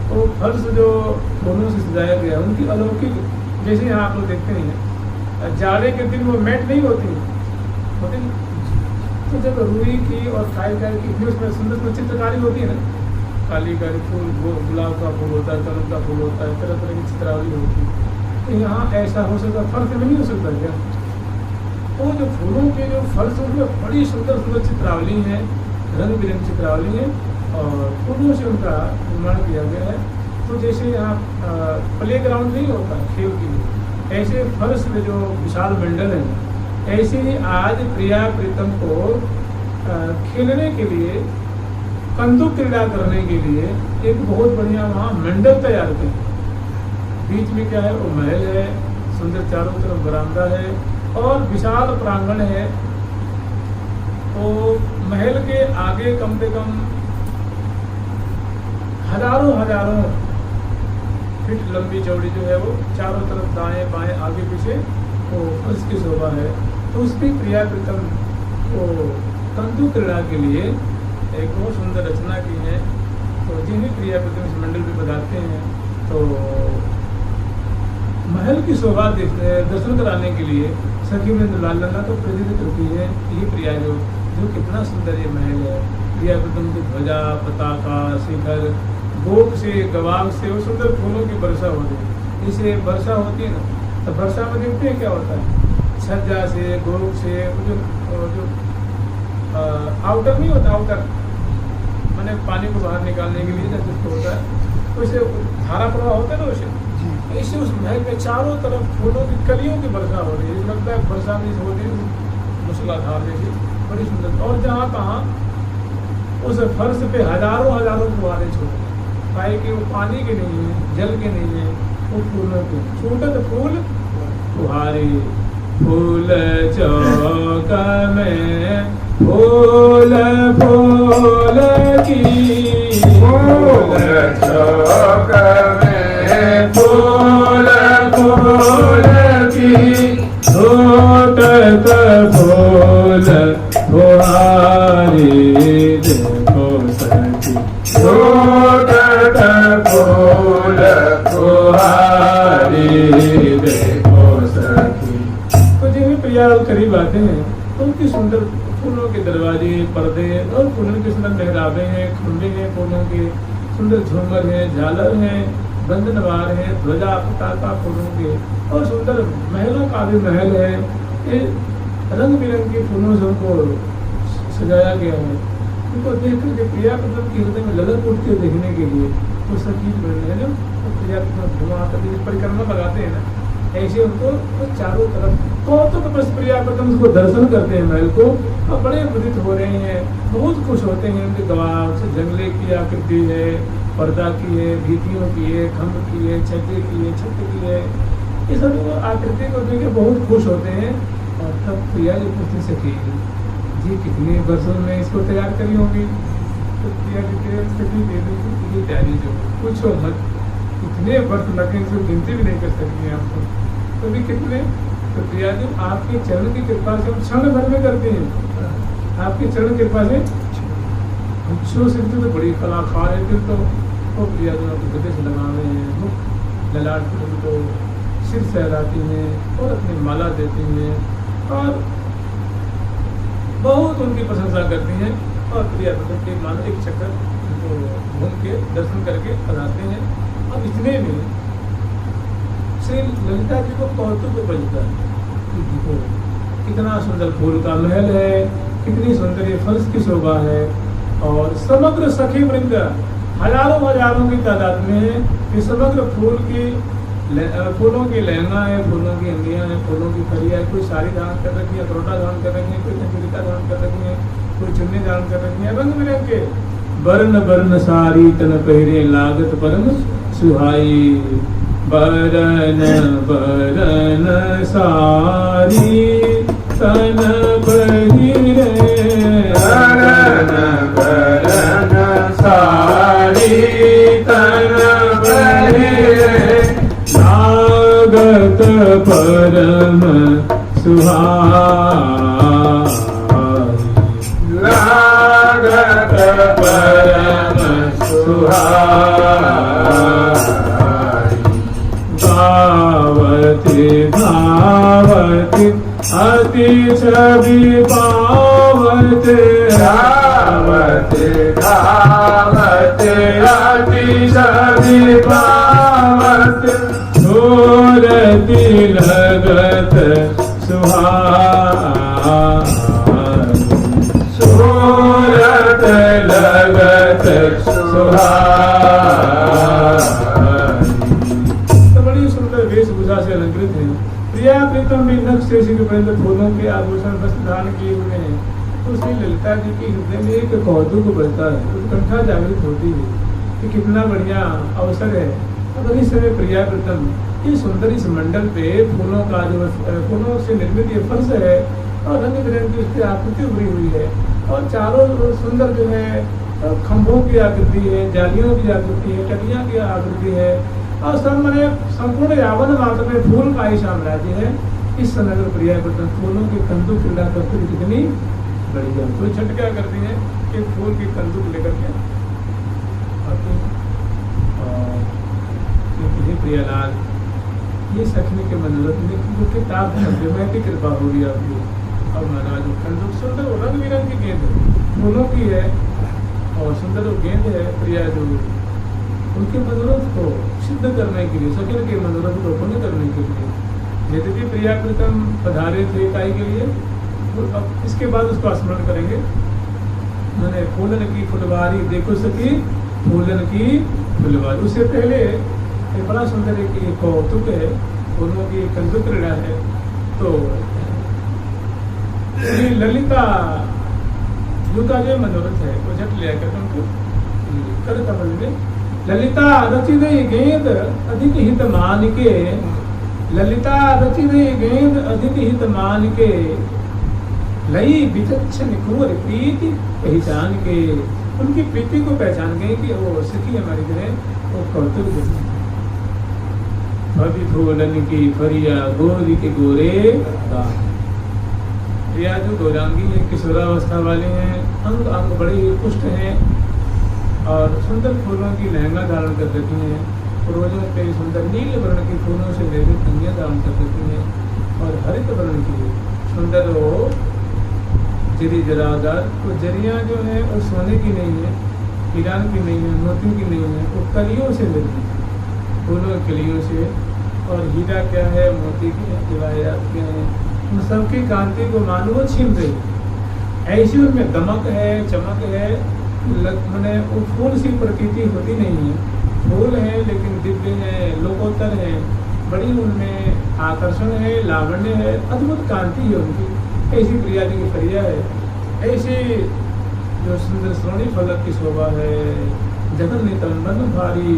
[SPEAKER 2] तो फर्श जो फूलों से सजाया गया है उनकी अलौकिक, जैसे यहाँ आप लोग देखते हैं जाड़े के दिन वो मैट नहीं होती, तो जब रुई की और काई की उसमें सुंदर चित्रकारी होती है ना, काली कारी फूल, वो गुलाब का फूल होता है, कमल का फूल होता है, तरह तरह की चित्रावली होती है, तो यहाँ ऐसा हो सकता, फर्श में नहीं हो सकता क्या? तो जो फूलों के जो फर्श उसमें बड़ी सुंदर सुंदर चित्रावली है, रंग बिरंगी चित्रावली है, और फूलों से उनका निर्माण किया गया है। तो जैसे यहाँ प्ले ग्राउंड नहीं होता खेल के लिए, ऐसे फर्श में जो विशाल मंडल है, ऐसे ही आज प्रिया प्रीतम को खेलने के लिए, कंदुक क्रीड़ा करने के लिए एक बहुत बढ़िया वहाँ मंडल तैयार किया। बीच में क्या है, वो महल है, सुंदर चारों तरफ बरामदा है, और विशाल प्रांगण है। तो महल के आगे कम से कम हजारों फीट लंबी चौड़ी जो है वो चारों तरफ दाएं बाएं आगे पीछे वो फर्श की शोभा है। तो उसकी प्रिया प्रीतम को कंदुक क्रीड़ा के लिए एक बहुत सुंदर रचना की है। तो जिन्हें प्रिया प्रीतम इस मंडल में बताते हैं, तो महल की शोभा दर्शन कराने के लिए सखी में लाल लंगा तो प्रेरित करती है। ये प्रिया जो कितना सुंदर ये महल है, प्रिया प्रीतम की ध्वजा, पताका, शिखर, गोक से, गवाग से वो सुंदर फूलों की वर्षा होती है। जैसे वर्षा होती है ना, तो वर्षा में देखते हैं क्या होता है, छज्जा से, गोक से, जो आउटर नहीं होता, आउटर मैंने पानी को बाहर निकालने के लिए जैसे उसको होता है वैसे धारा प्रवाह होता है ना वैसे ऐसे उस महल में चारों तरफ फूलों की कलियों की वर्षा हो रही है। लगता है वर्षा भी हो रही है मूसलाधार जैसी, बड़ी सुंदर। और जहाँ कहाँ उस फर्श पे हजारों हजारों फुहारे छोड़े, पाए कि वो पानी के नहीं है, जल के नहीं है, वो फूलों के। छूटत फूल फुहारे, फूल चौक में फूल फूल की, फूल चौक में फूल फूल की, छूटत फूल फुहारे देखो सखी, छूटत फूल फुहारे देखो सखी। तो जिन्हें प्रिया करीब आते हैं तो उनकी सुंदर फूलों के दरवाजे, पर्दे और फूलों के सुंदर मेहराबे हैं, खंभे हैं, फूलों के सुंदर झूमर है, झालर है, बंधनवार है, ध्वजा पताका फूलों के, और सुंदर महलों का भी महल है। ये रंग बिरंगे फूलों से उनको सजाया गया है। उनको देख करके प्रिया प्रथम के हृदय में ललक उठती है देखने के लिए। तो संगीत बनने हैं जो प्रिया प्रथम घुमा कर परिक्रमा लगाते हैं ना, ऐसे उनको तो चारों तरफ कौतुक बस प्रिया प्रथम उसको दर्शन करते हैं महल को, और बड़े मुदित हो रहे हैं, बहुत खुश होते हैं। उनके गवाह से जंगले की आकृति है, पर्दा की है, भीतियों की है, खम्भ की है, छज्जे की है, छत की है, ये सब आकृति को देख के बहुत खुश होते हैं। और तब प्रिया जी पूछती सखी जी कितने वर्षों में इसको तैयार करी होगी? तो प्रिया जी के सखी दे दी तैयारी जो पूछो मत, कितने वर्ष लगे इसको गिनती भी नहीं कर सकती आपको। तो भी कितने? तो प्रिया जी आपके चरण की कृपा से हम क्षण भर में करते हैं, आपके चरण कृपा से। बच्चों से तो बड़ी कलाकार है फिर तो प्रिया जी आपको गले से लगा रहे हैं, मुख ललाट पर उनको सिर सहलाती हैं और अपनी माला देती हैं और बहुत उनकी प्रशंसा करती हैं। और प्रिया प्रथम के मानो एक चक्कर घूम के दर्शन करके बनाते हैं। अब इतने में श्री ललिता जी को कौतुक बजता है कि देखो कितना सुंदर फूल का महल है, कितनी सुंदर ये फर्श की शोभा है, और समग्र सखी वृंद हजारों हजारों की तादाद में ये समग्र फूलों की लहंगा है, फूलों की अंगियां हैं, फूलों की फरिया है, कोई साड़ी धारण कर रखी है, करोटा धारण कर रखी है, कोई कंचुलिका धारण कर रखी है, कोई चुन्नी धारण कर रखी है, रंग बिरंग के वर्ण वर्ण सारी तन पहरे लागत परम सुहाई, बरन बरन सारी तन पहिरे, बरन बरन सारी तन पहिरे, लागत परम सुहाई, लागत परम सुहाई, गावति गावति अति छवि पावते, गावति गावति अति छवि पावते, छोरति लगत सुहाई, छोरत लगत सुहाई। तो बड़ी सुंदर वेशभूषा से अलंकृत है। प्रिया प्रीतम भी नख से सिर पर्यंत फूलों के आभूषण वस्त्र धारण किए हुए हैं। तो उसमें ललिता जी के हृदय में एक कौतुक बढ़ता है, उत्कंठा जागृत होती है कि कितना बढ़िया अवसर है। अगर इस समय प्रिया प्रीतम इस सुंदर इस मंडल पे फूलों का जो फूलों से निर्मित ये फर्श है और रंग बिरंग की उसकी आकृति उभरी हुई है, और चारों सुंदर जो है खंभों की आकृति है, जालियों की आकृति है, टलियां की आकृति है, और सब मैंने संपूर्ण यावन मात्र में फूल का ही साम्राज्य है। इस समय अगर प्रिया प्रथम फूलों की कंदुक क्रीड़ा करते हुए कितनी बढ़िया तो छठ क्या करती है कि फूल की कंदुक लेकर के आती है। और प्रियालाल ये सखनी के मनोरथ में किताब मैं की कृपा हो रही आपकी। और महाराज कंदुक सुंदर रंग बिरंग की गेंद फूलों की है और सुंदर गेंद है। प्रिया जो उनके मनोरथ को सिद्ध करने के लिए, सखिन के मनोरथ को पूर्ण करने के लिए यद्यपि प्रिया प्रीतम पधारे थे काई के लिए, तो अब इसके बाद उसको स्मरण करेंगे। मैंने फूलन की फुलवारी देखो सकी, फूलन की फुलवारी। उससे पहले एक बड़ा सुंदर एक कौतुक है, फूलों की कंदुक क्रीड़ा है। तो श्री ललिता जी का जो मनोरथ है वो झट लिया कर उनको कर कमल में ललिता रचि दई गेंद अधिक हित मान के, ललिता रचि दई गेंद अधिक हित मान के, लई विचक्षण कुंवर प्रीति पहचान के। उनकी प्रीति को पहचान गए कि वो सखी हमारी जो है वो कौतुक देती है। अभी फूलन की फरिया गोरी के गोरे प्रिया जो गौरांगी है, किशोरावस्था वाले हैं, अंग अंग बड़े पुष्ट हैं और सुंदर फूलों की लहंगा धारण कर रखी हैं, पूर्वजों पे सुंदर नील वर्ण के फूलों से निर्मित कंगियां धारण कर रखी हैं और हरित वर्ण की सुंदर वो जरी जरादार। वो जरियाँ जो है वो सोने की नहीं है, हीरान की नहीं है, मोतियों की नहीं है, वो कलियों से निर्मित है, फूलों कलियों से। और हीरा क्या है, मोती की है, जवाहरात क्या है, उन सबकी कांति को मानो वो छीन रही है। ऐसी उनमें दमक है, चमक है, मैंने वो फूल सी प्रतीति होती नहीं है। फूल है लेकिन दिव्य है, लोकोत्तर है, बड़ी उनमें आकर्षण है, लावण्य है, अद्भुत कांति है उनकी। ऐसी प्रिया जी की प्रिया है। ऐसी जो सुंदर श्रोणी फलक की शोभा है, जगन नितंबन भारी,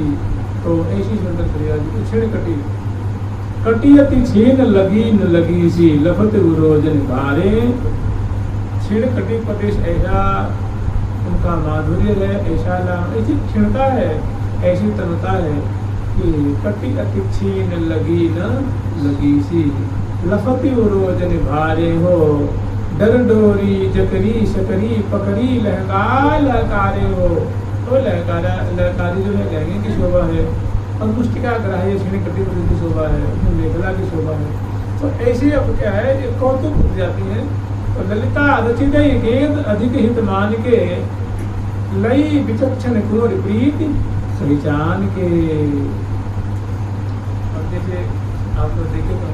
[SPEAKER 2] तो ऐसी सुंदर प्रिया जी की छिड़ कटी कटी अति छीन लगी न लगी सी, लफत उरोजन भारे। छिड़ कटी प्रदेश ऐसा उनका माधुर्य है, ऐसा लाभ, ऐसी क्षीणता है, ऐसी तनुता है कि कटी अति छीन लगी न लगी सी, लफती उरोजन भारे हो, डर डोरी जकरी शकरी पकड़ी लहका लहकारे हो। तो लहकारा लहकारी जो है लहंगे की शोभा है और मुष्टिका ग्राह्य छिड़ी कटी की शोभा है, उसमें मेखला की शोभा है। तो ऐसी अब क्या है ये कौतुक उठ जाती है। तो ललिता रचि दई गेंद अधिक हित मान के, लई विचक्षण कुंवर प्रीति पहचान के। अब देखिए आप लोग देखिए तो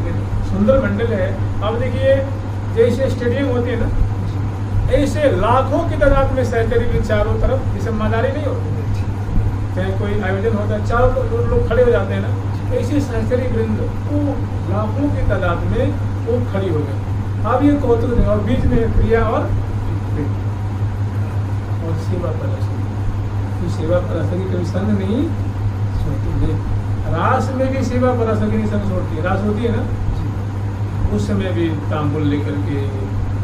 [SPEAKER 2] सुंदर मंडल है। अब देखिए जैसे स्टेडियम होते हैं ना, ऐसे लाखों की तादाद में सहचरी चारों तरफ, जैसे मदारी नहीं होती, चाहे कोई आयोजन होता है चारों लोग खड़े हो जाते हैं ना, ऐसी सहचरी वृंद वो लाखों की तादाद में वो खड़ी हो गई। अब ये कौतुक है और बीच में प्रिया और सेवा पराशरी। सेवा पराशरी कभी संग नहीं छोड़ती है। रास में भी सेवा पराशरी नहीं संग छोड़ती है। रास होती है ना, उस समय भी तांबुल लेकर के,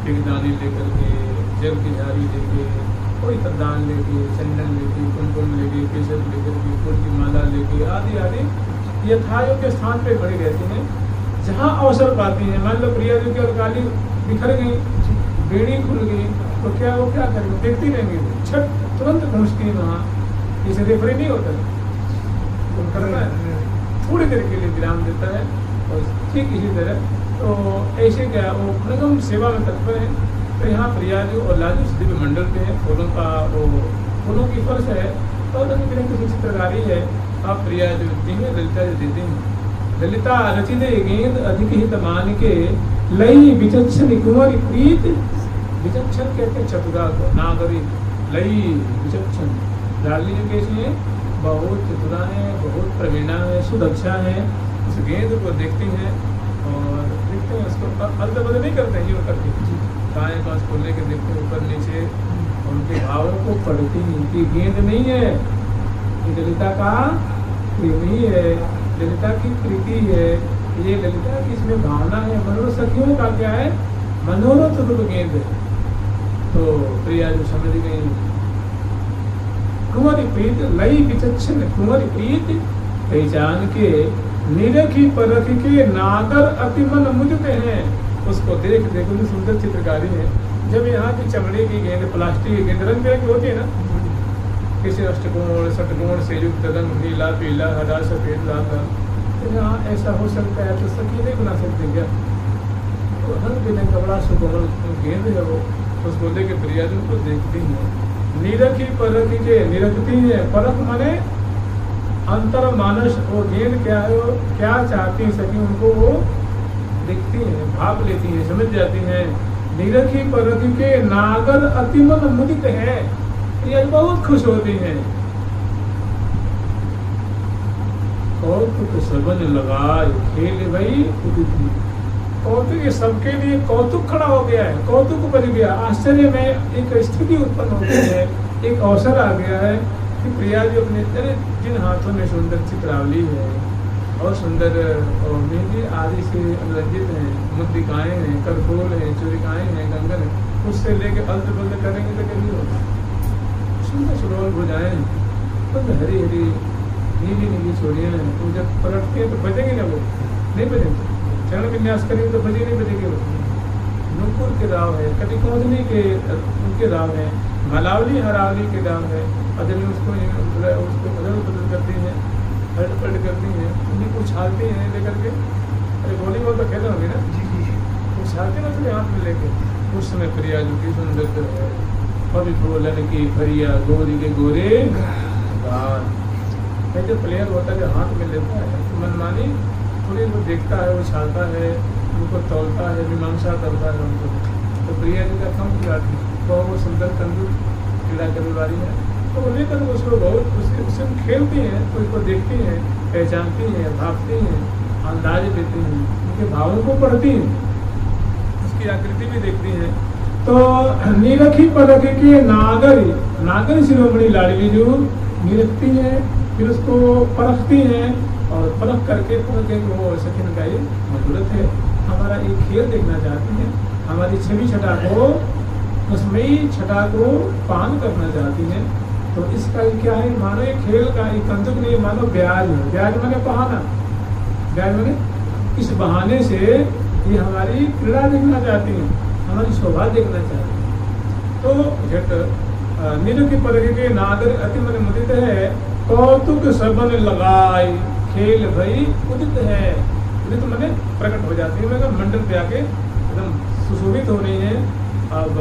[SPEAKER 2] पिगदानी लेकर के, जल की झाड़ी लेके, कोई तदान लेके, चंदन लेके, कुमकुम लेके, केसर लेकर के, फूल की माला लेके, आदि आदि यथायोग्य स्थान पे खड़ी रहती हैं। जहाँ अवसर पाती हैं, मान लो प्रिया जी की अलकाली बिखर गई, बेड़ी खुल गई, तो क्या वो क्या करेंगे, देखती रहेंगे, छट तुरंत पहुँचती है वहाँ। इसे रेफरी नहीं होता, तो करना है, थोड़ी देर के लिए विराम देता है। और ठीक इसी तरह तो ऐसे क्या वो निगम सेवा में तत्पर है। तो यहाँ प्रिया जी और लाजू दिव्य मंडल पे है, फूलों का वो फूलों की फर्श है, तो रंग बिरंग की चित्रकारी है। आप प्रिया जो देती हैं, ललिता जो देती हैं, ललिता रचि दई गेंद अधिक हित मान के, लई विचक्षण कुंवर प्रीत। विचक्षण कहते हैं चतुरा को, नागरी लई विचक्षण। लाडली जो कैसी है, बहुत चतुरा है, बहुत प्रवीणा है, सुदक्षा है। उस गेंद को देखती हैं और देखते हैं उसको अदल बदल नहीं करते हैं, यूँ करके दाएँ पास को लेकर देखते हैं ऊपर नीचे, उनके भावों को पढ़ती हैं कि गेंद नहीं है, ये ललिता का प्रेमी है, ललिता की प्रीति है, ये ललिता की इसमें भावना है। मनोरथ सखियों का क्या है, मनोरथ रूप गेंद है। तो प्रिया जो समझ गई, कुंवर प्रीत लई विचक्षण कुंवर प्रीत पहचान के, निरखी परख के नागर अति मन मुझते हैं। उसको देख देख उनकी सुंदर चित्रकारी है। जब यहाँ की चमड़े की गेंद, प्लास्टिक की गेंद रंग बिरंगी होती है ना, किसी अष्टकोण षटकोण से युक्त रंग, नीला पीला हरा सफेद लाल, तो यहाँ ऐसा हो सकता है तो सखी नहीं बना सकते क्या? तो रंग बिरंग का बड़ा सुकोमल गेंद है वो, उसको लेके प्रिया जी उनको देखती हैं। निरखी परख के, निरखती है, परख माने अंतर मानस, वो गेंद क्या है, वो क्या चाहती है सखी, उनको वो देखती हैं, भाप लेती हैं, समझ जाती हैं निरखी परखी के नागर अतिमन मुदित है, प्रिया बहुत खुश होती हैं। कौतुक सबन लगाए खेल भई उदित, कौतुक सबके लिए कौतुक खड़ा हो गया है, कौतुक बन गया, आश्चर्य में एक स्थिति उत्पन्न होती है, एक अवसर आ गया है कि प्रिया जी अपने जिन हाथों में सुंदर चित्रावली है और सुंदर और मेहंदी आदि से अनुरंजित हैं, मुद्रिकाएं हैं, करफूल हैं, चूरिकाएं हैं, कंगन है, उससे लेके अल्त बल्द करेंगे तो कैसे होगा। सुंदर सुडोल भुजाएं, हरी हरी नीली नीली चोरियाँ हैं, तो जब पलटती हैं तो बजेंगे ना, वो नहीं बजेंगे। चरण विन्यास करेंगे तो बजे नहीं बजेंगे। नुपुर के राव है, कटी कौंधनी के उनके राव है, मलावली हरावली के राव है, और जब उसको बदल बदल करती हैं, पलट पलट करती हैं, उन्हें उछालती हैं लेकर के। अरे वॉलीबॉल तो खेला होगी ना, उछालते ना फिर हाथ में लेके। उस समय प्रिया जो की सुंदर है, कभी बोलन की भरिया गोरी के गोरे गाल। जो प्लेयर होता है जो हाथ में लेता है तो मनमानी थोड़ी वो देखता है, उछालता है, उनको तौलता है, मीमांसा करता है उनको। तो प्रिया जी का कम खिलाती वो सुंदर तंदुर क्रीड़ा करने वाली है, तो वो लेकर उसको बहुत उससे खेलती हैं, उसको देखती हैं, पहचानती हैं, भापती हैं, अंदाज देती हैं, उनके भावों को पढ़ती हैं, उसकी आकृति भी देखती हैं। तो निरखी परखी के नागर शिरोमणि लाडली जो निरखती है, फिर उसको परखती हैं, और परख करके वो सखिन का ये मधुरत है, हमारा एक खेल देखना चाहती हैं, हमारी छवि छटा को, उसमें छटा को पान करना चाहती हैं। तो इसका क्या है, मानो ये खेल का एक कंदुक नहीं, मानो ब्याज है। ब्याज माने बहाना, ब्याज माने इस बहाने से ये हमारी क्रीड़ा देखना चाहती हैं, हमारी शोभा देखना चाहती हैं। तो झट निरखी परखी के नागर अति मन मुदित है, कौतुक सबन लगाई खेल भई उदित है। उदित माने प्रकट हो जाती है, मतलब मंडल पे आके एकदम सुशोभित हो रही है। अब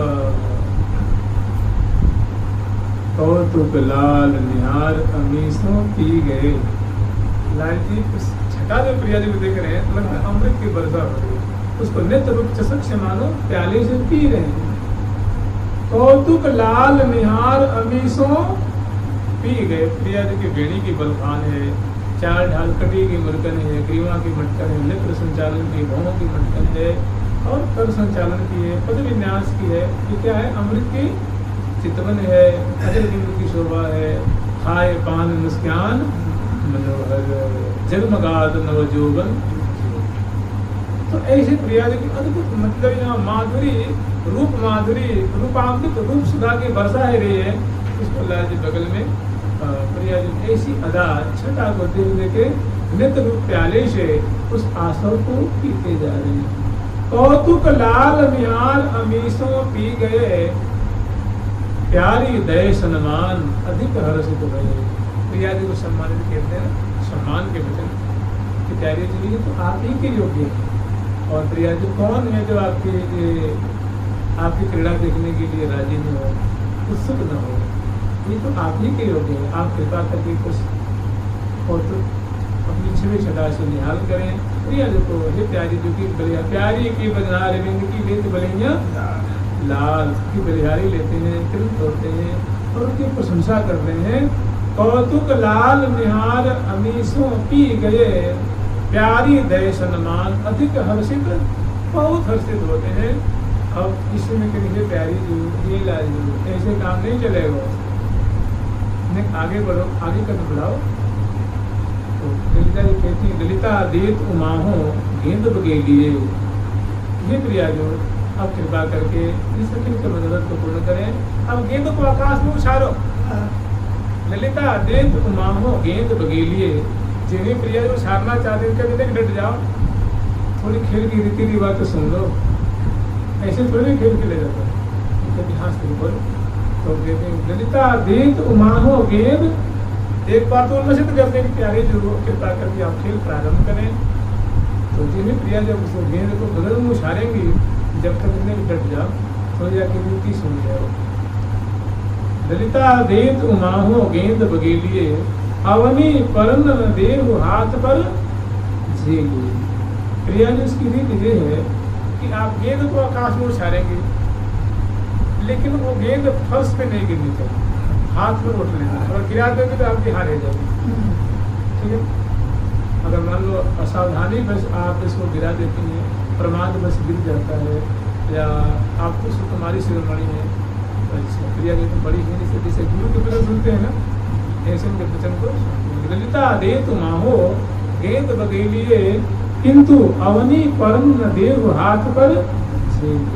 [SPEAKER 2] कौतुक लाल निहार अमीसों पी गए। लाल जी उस छठा जो प्रिया जी को देख रहे हैं, मतलब अमृत की वर्षा हो रही है, उसको नित्य रूप चषक से मानो प्याले से पी रहे हैं। कौतुक लाल निहार अमीसों पी गए। प्रिया जी की बेड़ी की बलखान है, चार ढाल कटी की मुरकन है, ग्रीवा की मटकन है, नेत्र संचालन की भवों की मटकन है, और कर संचालन की है, पद विन्यास की है। ये क्या है, अमृत की चितवन है, अजर बिंदु की शोभा है, खाए पान मुस्कान मनोहर जगमगाद नवजोबन। तो ऐसे प्रिया जी की अद्भुत, मतलब यहाँ माधुरी, रूप माधुरी, रूपांकित रूप सुधा की वर्षा है रही है। इसको लाल जी बगल में प्रिया जी ऐसी अदा छठा को देख के नित्य रूप प्याले से उस आसव को पीते जा रहे हैं। कौतुक लाल निहार अमीसों पी गए, प्यारी दय सम्मान अधिक हर्षित भये। प्रिया जी को सम्मानित कहते हैं, सम्मान के वचन कि प्यारी जी तो आप ही के योग्य है। और प्रिया जी कौन है जो आपकी क्रीड़ा देखने के लिए राजी न हो, उत्सुक न हो, ये तो आप ही के योग्य है। आप कृपा करके कुछ और तो अपनी छवि छटा से निहाल करें। प्रिया जी को हे प्यारी जो की बलिया, प्यारी की बलिहारी बिंद की लेत बलिया लाल की बलिहारी लेते हैं, कृत होते हैं और उनकी प्रशंसा करते हैं। कौतुक लाल निहार अमीसों पी गए, प्यारी दय सम्मान अधिक हर्षित, बहुत हर्षित होते हैं। अब इसमें कहेंगे प्यारी जी ये लाल जी, ऐसे काम नहीं चलेगा, आगे बढ़ो, आगे कदम बढ़ाओ। तो ललिता जी कहती है, ललिता देत उमाहो गेंद बगेलिए। ये प्रिया जो अब कृपा करके इस सखी के मनोरथ को पूर्ण करें। अब गेंद को आकाश में उछालो। ललिता देत उमाहो गेंद बगेलिए। जिन्हें प्रिया जो उछालना चाहते हैं कहते हैं डट जाओ, थोड़ी खेल की रीति रिवाज तो सुन लो, ऐसे थोड़ी खेल के ले जाता है इतिहास के ऊपर। तो कहते हैं ललिता देत उमाहो गेंद, एक बार तो उनमें से तो कहते हैं प्यारे जो कृपा करके आप खेल प्रारंभ करें। तो जिन्हें प्रिया जब उस गेंद को बगल में उछालेंगी, जब तक इन्हें डट जाओ, तो जाके रीति सुन जाओ। ललिता देत उमाहो गेंद बगेलिए, अवनी परन देहु हाथ पर झेलिए। प्रिया जी उसकी रीति ये है कि आप गेंद को आकाश में उछालेंगे, लेकिन वो गेंद फर्श पे नहीं गिरनी चाहिए, हाथ में उठ लेना, और गिरा दोगे तो आपकी हार जाएगी। ठीक है, अगर मान लो असावधानी बस आप इसको गिरा देती हैं, प्रमाद बस गिर जाता है, या आपको तुम्हारी शिरोमणि है क्रिया की तो बड़ी है, जैसे गुरु के वचन सुनते हैं ना, ऐसे उनके वचन को ललिता दे तुम हो गेंद बगेलिए, किंतु अवनी परम न देव हाथ पर छेद।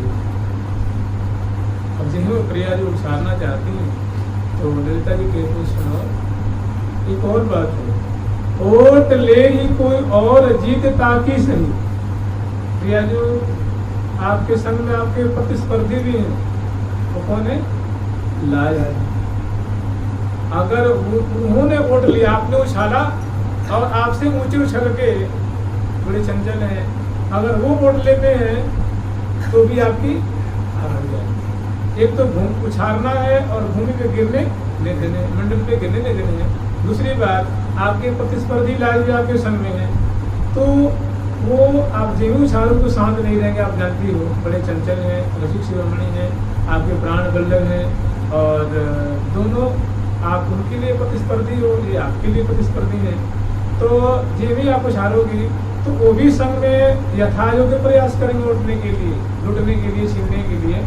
[SPEAKER 2] अब जिन्हें प्रिया जो उछालना चाहती हैं तो ललिता जी कहते हैं सुनो, एक और बात है, ओट ले ही कोई और जीत ताकि सही। प्रिया जो आपके संग में आपके प्रतिस्पर्धी भी हैं, वो कौन है? लाज। अगर उन्होंने वोट लिया, आपने उछाला और आपसे ऊंचे उछल के बड़े चंचल हैं, अगर वो वोट लेते हैं तो भी आपकी हार हो जाएगी। एक तो उछालना है और भूमि पे गिरने नहीं देने, मंडल पे गिरने नहीं देने हैं। दूसरी बात, आपके प्रतिस्पर्धी लाज भी आपके संग में है, तो वो आप जेहू उछालो तो शांत नहीं रहेंगे। आप जानती हो बड़े चंचल हैं, रसिक शिरोमणि हैं, आपके प्राण बल्लभ हैं, और दोनों आप उनके लिए प्रतिस्पर्धी हो, ये आपके लिए प्रतिस्पर्धी हैं। तो जे भी आप उछालोगी तो वो भी संग में यथायोग्य प्रयास करेंगे उठने के लिए, लुटने के लिए, छीनने के लिए।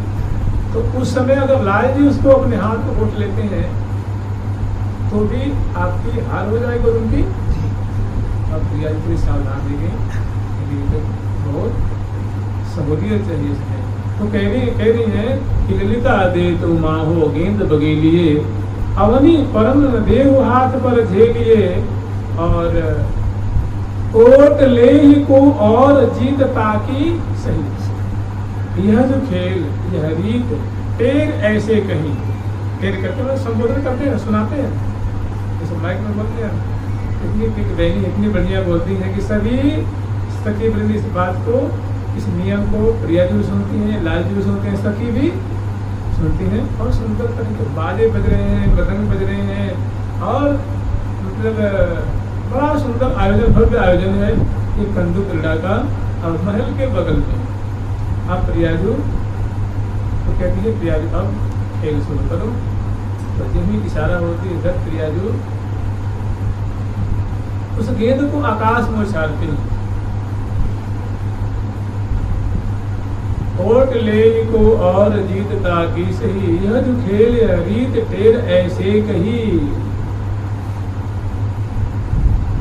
[SPEAKER 2] तो उस समय अगर लाल जी उसको अपने हाथ को उठ लेते हैं तो भी आपकी हार हो जाएगी और उनकी। अब प्रिया जी थोड़ी सावधान देंगे, बहुत सहूलियत चाहिए इसमें। तो कह रही है कि ललिता दे तो माहो गेंद बगेलिए, अवनी परम देव हाथ पर झेलिए, और ओट ले ही को और जीत ताकि सही। यह जो खेल, यह रीत टेर ऐसे कहीं, टेर करते हैं संबोधन करते हैं, सुनाते हैं, जैसे माइक में बोलते हैं। इतनी बहनी इतनी बढ़िया बोलती है कि सभी सखी वृंद इस बात को, इस नियम को प्रिया जी भी सुनती हैं, लाल जी भी सुनते हैं, सखी भी सुनती हैं, और सुनकर तरीके बाजे बज रहे हैं, मृदंग बज रहे हैं, और मतलब बड़ा सुंदर आयोजन, भव्य आयोजन है ये कंदू क्रीड़ा का। और महल के बगल में आप प्रियाजू तो कहती है, प्रियाजू अब खेल शुरू करो। तो जब भी इशारा होती है इधर प्रियाजू उस गेंद को आकाश में उछालती है। ओट ले को और जीत ताकि सही, यह जो खेल रीत टेर ऐसे कही।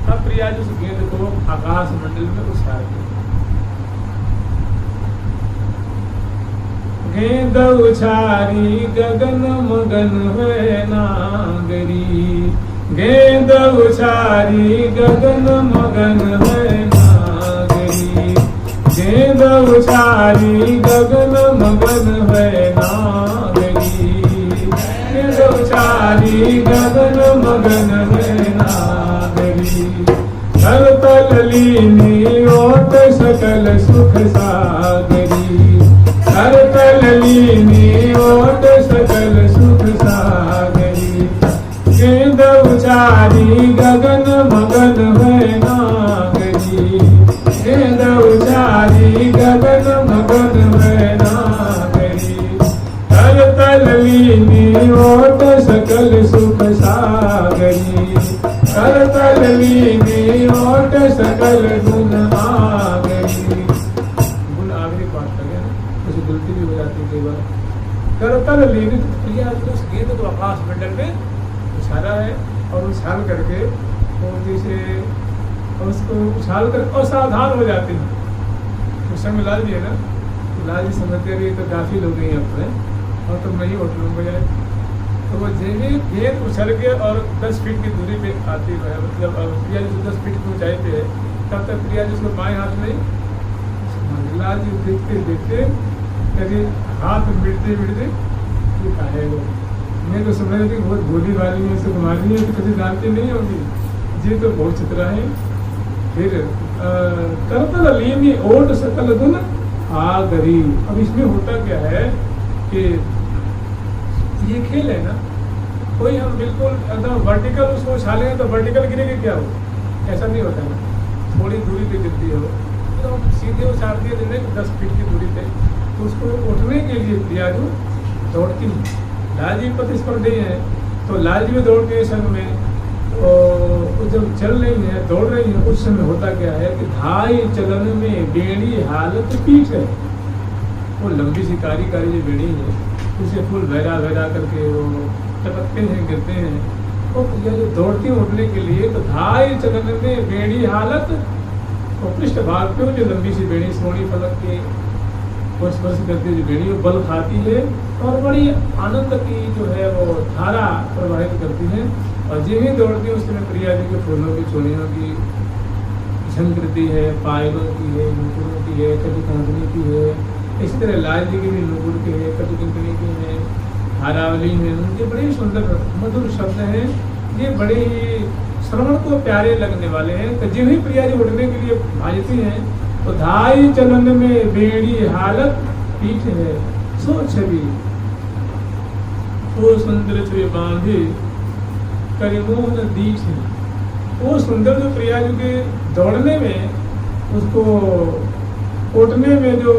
[SPEAKER 2] अब प्रिया जी उस गेंद को आकाश मंडल में उछालती। गेंद उछारी गगन मगन है नागरी, गेंद उछारी गगन मगन है नागरी, गेंद उछारी गगन मगन है नागरी, गेंद उछारी गगन मगन है नागरी। तल तल लीनी ओट सकल सुख सागरी, तल तल लीनी ओट सकल सुख सागरी। गेंद उछारी गगन मगन है नागरी, गेंद उछारी गगन मगन है नागरी। तल तल लीनी ओट सकल सुख सागरी, तल तल लीनी ओट सकल गुण आगरी। गुण आगरी पाठ कर गया, कुछ गलती भी हो जाती है कई बार। कर तल लीनी, प्रिया उस गेंद को आकाश मंडल में उछाला है, और उछाल करके वो जैसे उसको उछाल कर असावधान हो जाती है। उस समय लाल जी है ना, तो लाल जी समझते रही तो काफी लोग नहीं अपने, और तो मैं ही होटल में बजाय। तो वो जैसे गेंद उछल के और 10 फीट की दूरी पे आती है, मतलब प्रिया जी 10 फीट की ऊंचाई पे है, तब तक प्रिया जी उसको बाएं हाथ में, लाल जी देखते देखते कभी हाथ मिटते मिटते है वो। मैं तो समझ रही बहुत भोली वाली है, इसे कुमारी है, तो कभी जानती नहीं होगी। ये तो बहुत चित्रा है। फिर करतल लीनी ओट सकल गुण आगरी। अब इसमें होता क्या है कि ये खेल है ना, कोई हम बिल्कुल एकदम वर्टिकल उसको उछालेंगे तो वर्टिकल गिरेगी क्या हो, ऐसा नहीं होता है। थोड़ी दूरी पे गिरती हो तो सीधे उछालती है 10 फीट की दूरी पे, तो उसको उठने के लिए प्रियाजू दौड़ती हैं। लाल जी प्रतिस्पर्धी हैं, तो लाल जी भी दौड़ती है संग में। तो जब चल रही है, दौड़ रही है, उस समय होता क्या है कि धाई चलन में बेड़ी हालत पीठ है। वो लंबी सी कारी कारी जो बेड़ी है, उसे फूल बहरा बहरा करके वो टपकते हैं, गिरते हैं। तो यह जो दौड़ती उठने के लिए, तो धाई चलन में बेड़ी हालत, और पृष्ठ भाग पे जो लंबी सी बेड़ी सोनी फलक के स्पर्श करती जो बेड़ी वो बल खाती है और बड़ी आनंद की जो है वो धारा प्रवाहित करती है। और जो ही दौड़ती है उस समय प्रिया जी के फूलों की चूड़ियों की झंकृति है, पायलों की है, नुपुरों की है, कटी कंकनी की है। इसी तरह लाल जी की भी नुपुर की है, कटी कंकनी की है, हारावली है। उनके बड़े सुंदर मधुर शब्द हैं, ये बड़े ही श्रवण को प्यारे लगने वाले हैं। तो जिन ही प्रिया जी उड़ने के लिए भाजती हैं, तो धाई चलन में बेड़ी हालत पीठ है सो छवि, वो सुंदर छवि बांधे करिमोहन दीठ है। वो सुंदर जो प्रिया जी के दौड़ने में, उसको उठने में जो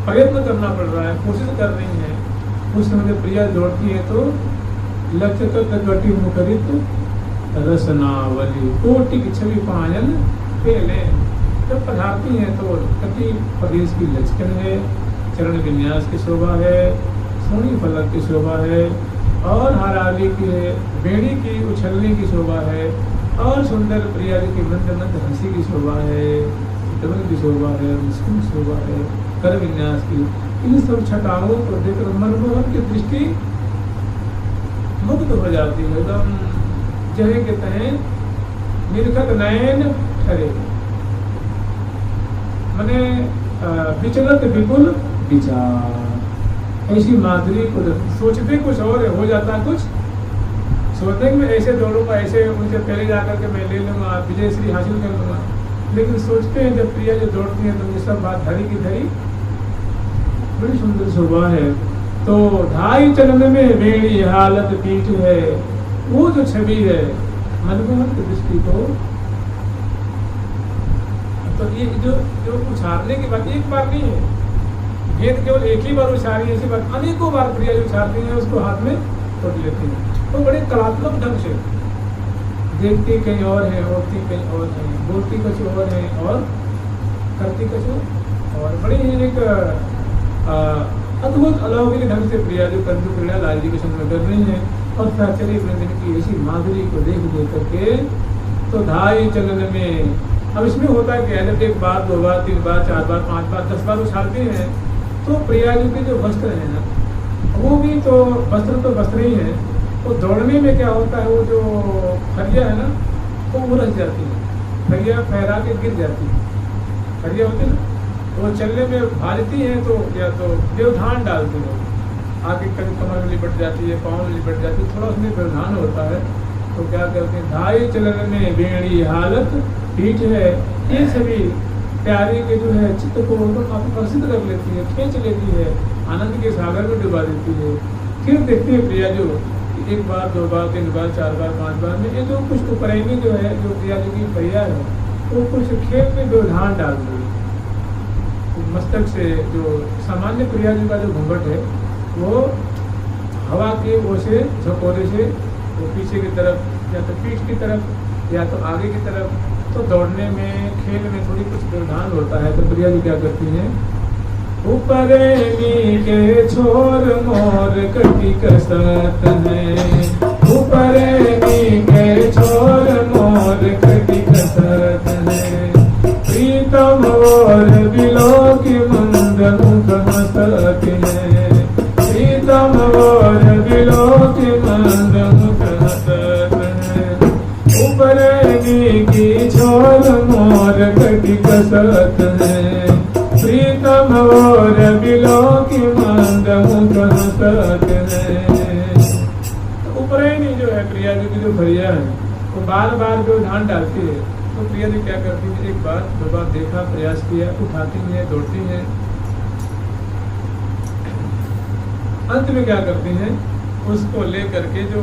[SPEAKER 2] प्रयत्न करना पड़ रहा है, कोशिश कर रही है, उस समय जब प्रिया दौड़ती है तो लचक कटी मुखरित रसनावली कोटि की छवि पायल पहले। जब पधारती हैं तो कटी प्रदेश की लचकन है, चरण विन्यास की शोभा है, सोनी फलक की शोभा है, और हारावली की बेड़ी की उछलने की शोभा है, और सुंदर प्रिया जी की मंद मंद हंसी की शोभा है, चितवन की शोभा है, मुस्कुन की शोभा है, कर विन्यास की। इन सब छटाओं को देखकर मनमोहन की दृष्टि मुग्ध हो जाती है, एकदम जहे कहते हैं निरखत नयन ठरे, मने विचलत विपुल विचार। ऐसी माधुरी को सोचते कुछ और हो जाता कुछ, सोचते कि मैं ऐसे दौड़ूंगा, ऐसे उनसे पहले जाकर के मैं ले लूंगा, विजय श्री हासिल कर लूंगा। लेकिन सोचते हैं जब प्रिया जो दौड़ती है तो ये सब बात धरी की धरी बड़ी सुंदर शोभा है। तो ढाई चलन में बेड़ी हालत पीठ है, वो जो छवि है मनमोहन की दृष्टि को। तो ये जो उछारने की बात एक बार नहीं है, गेंद केवल एक ही बार उछारी, ऐसी बात अनेकों बार प्रिया जो उछारती है उसको हाथ में पकड़ लेती है। तो बड़े कलात्मक ढंग से देखती कहीं और है, होती कहीं और है, बोलती कुछ और है और करती कुछ और। बड़ी ही एक अद्भुत अलौकिक ढंग से प्रिया जो कंजू क्रीड़ा लाल जी के संग में कर रही है। और प्राचर्य वृंदन की ऐसी माधुरी को देख करके तो ढाई चलन में, अब इसमें होता है कि जब एक बार, दो बार, तीन बार, चार बार, पांच बार, 10 बार उछालते हैं तो प्रिया जी के जो वस्त्र हैं ना, वो भी तो वस्त्र ही है। तो दौड़ने में क्या होता है, वो जो फरिया है ना वो उलझ जाती है, फरिया फहरा के गिर जाती है, फरिया होती है ना, वो चलने में भाजती है तो या तो व्यवधान डालती है, आगे कभी कमर में लिपट जाती है, पाँव में लिपट जाती है, थोड़ा उसमें व्यवधान होता है। तो क्या करते हैं, ढाई चलन में बेड़ी हालत पीठ है। ये सभी प्यारे के जो है चित्त को आकर्षित कर लेती है, खींच लेती है, आनंद के सागर में डुबा देती है। फिर देखते हैं प्रिया जो एक बार, दो बार, तीन बार, चार बार, पांच बार में ये जो कुछ उपरैनी जो है, जो प्रिया जी की भैया है, वो कुछ खेल में व्यवधान डाल रही है। मस्तक से जो सामान्य प्रिया जी का जो घूंघट है वो हवा के वो से झकोरे से वो पीछे की तरफ या तो पीठ की तरफ या तो आगे की तरफ। तो दौड़ने में, खेल में थोड़ी कुछ व्यवधान होता है। तो प्रिया जी क्या करती हैं, ऊपरैनी के छोर मोर कटी कसत है, ऊपरैनी के छोर मोर कटी कसत है, प्रीतम और बिलो की मंद मुख हंसत है, प्रीतम और बिलो की मंद मुख हंसत है, ऊपरैनी की छोर मोर कटी कसत है, प्रीतम और बिलो की मंद मुख हंसत है। उपरैनी जो है प्रिया जी की जो भैया है वो बार बार जो ध्यान डालती है। तो प्रिया जी क्या करती है, एक बार दो बार देखा, प्रयास किया, उठाती है, दौड़ती है, अंत में क्या करती हैं, उसको ले करके जो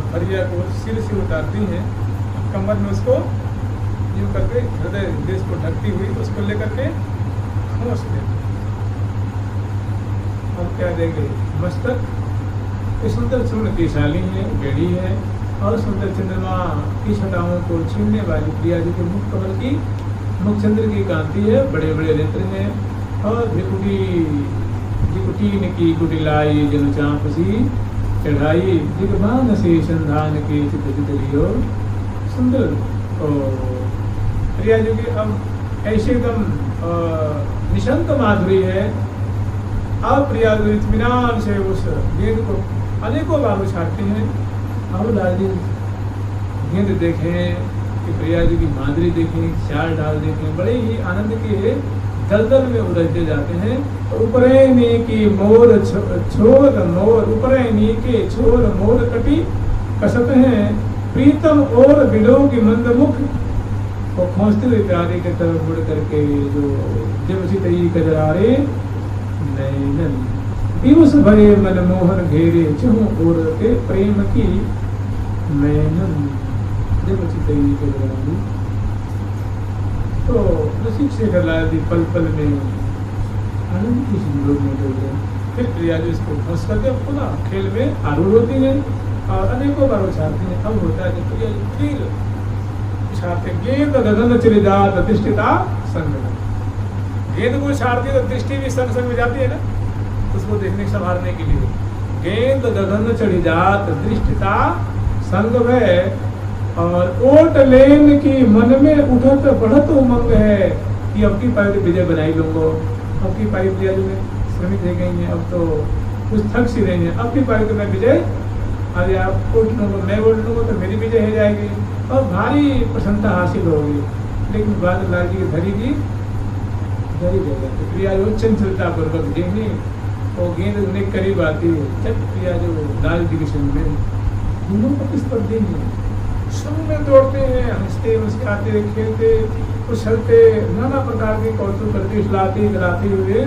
[SPEAKER 2] फरिया को सिर से उतारती हैं, कमर में उसको यूं करके हृदय देश को ढकती हुई उसको ले करके खोस देती। अब क्या देंगे, मस्तक ये सुंदर चूर्ण की शाली है, बेड़ी है, और सुंदर चंद्रमा की छटाओं को छीनने वाली प्रिया जी के मुख कमल की मुखचंद्र की कांति है, बड़े बड़े नेत्र हैं, और जिकुटीन की कुटिलाई जन चाँप सी चढ़ाई, दिग्बान से संधान के चित चित लियो सुंदर। और प्रिया जी की अब ऐसे एकदम निशंक माधुरी है। अब प्रिया जी इत्मीनान से उस गेंद को अनेकों बार उछालते हैं। अब लाल जी गेंद देखें कि प्रिया जी की माधुरी देखें, चाल डाल देखें, बड़े ही आनंद के दलदल में उलझते जाते हैं। ऊपरे नी की मोर छोर मोर, ऊपरे नी के छोर मोर कटी कसत हैं, प्रीतम और बिलो की मंद मुख वो खोजते हुए प्यारे के तरफ मुड़ करके जो जब उसी तई कजरारे नैनन दिवस भरे मनमोहन घेरे चहु और के प्रेम की मैनन जब उसी तई कजरारे। तो रसिक शेखर लाल जी पल पल में आनंद की सिंदूर में डूब गए। फिर प्रिया जी इसको खोज करके पुनः खेल में आरूढ़ होती है और अनेकों बार उछालती है। अब होता है कि प्रिया जी फिर उछालते गेंद गगन चिरिदात प्रतिष्ठिता संग, गेंद को उछालती है तो दृष्टि भी संग संग में जाती है ना, उसको देखने संभालने के लिए। गेंद गगन चढ़िजात दृष्टिता संग है, और ओट लेन की मन में उठत बढ़त उमंग है कि अब की पारी विजय बनाई लूंगा। अब की पारी प्रिया जी में श्रमिक रह गई हैं, अब तो कुछ थक सी रही हैं। अब की पारी तो मैं विजय, अरे आप उठ लूँगा, मैं उठ लूँगा तो मेरी विजय हो जाएगी और भारी प्रसन्नता हासिल होगी। लेकिन बाद लाल जी की धरी रह जाती। प्रिया जो चंचलता पूर्वक देखनी वो गेंद उन्हें करीब आती है, जब प्रिया जो लाल जी के संग में दोनों प्रतिस्पर्धी हैं, संग में दौड़ते हैं, हंसते मुस्कुराते खेलते उछलते नाना प्रकार के कौतुक करते खिलाते गलाते हुए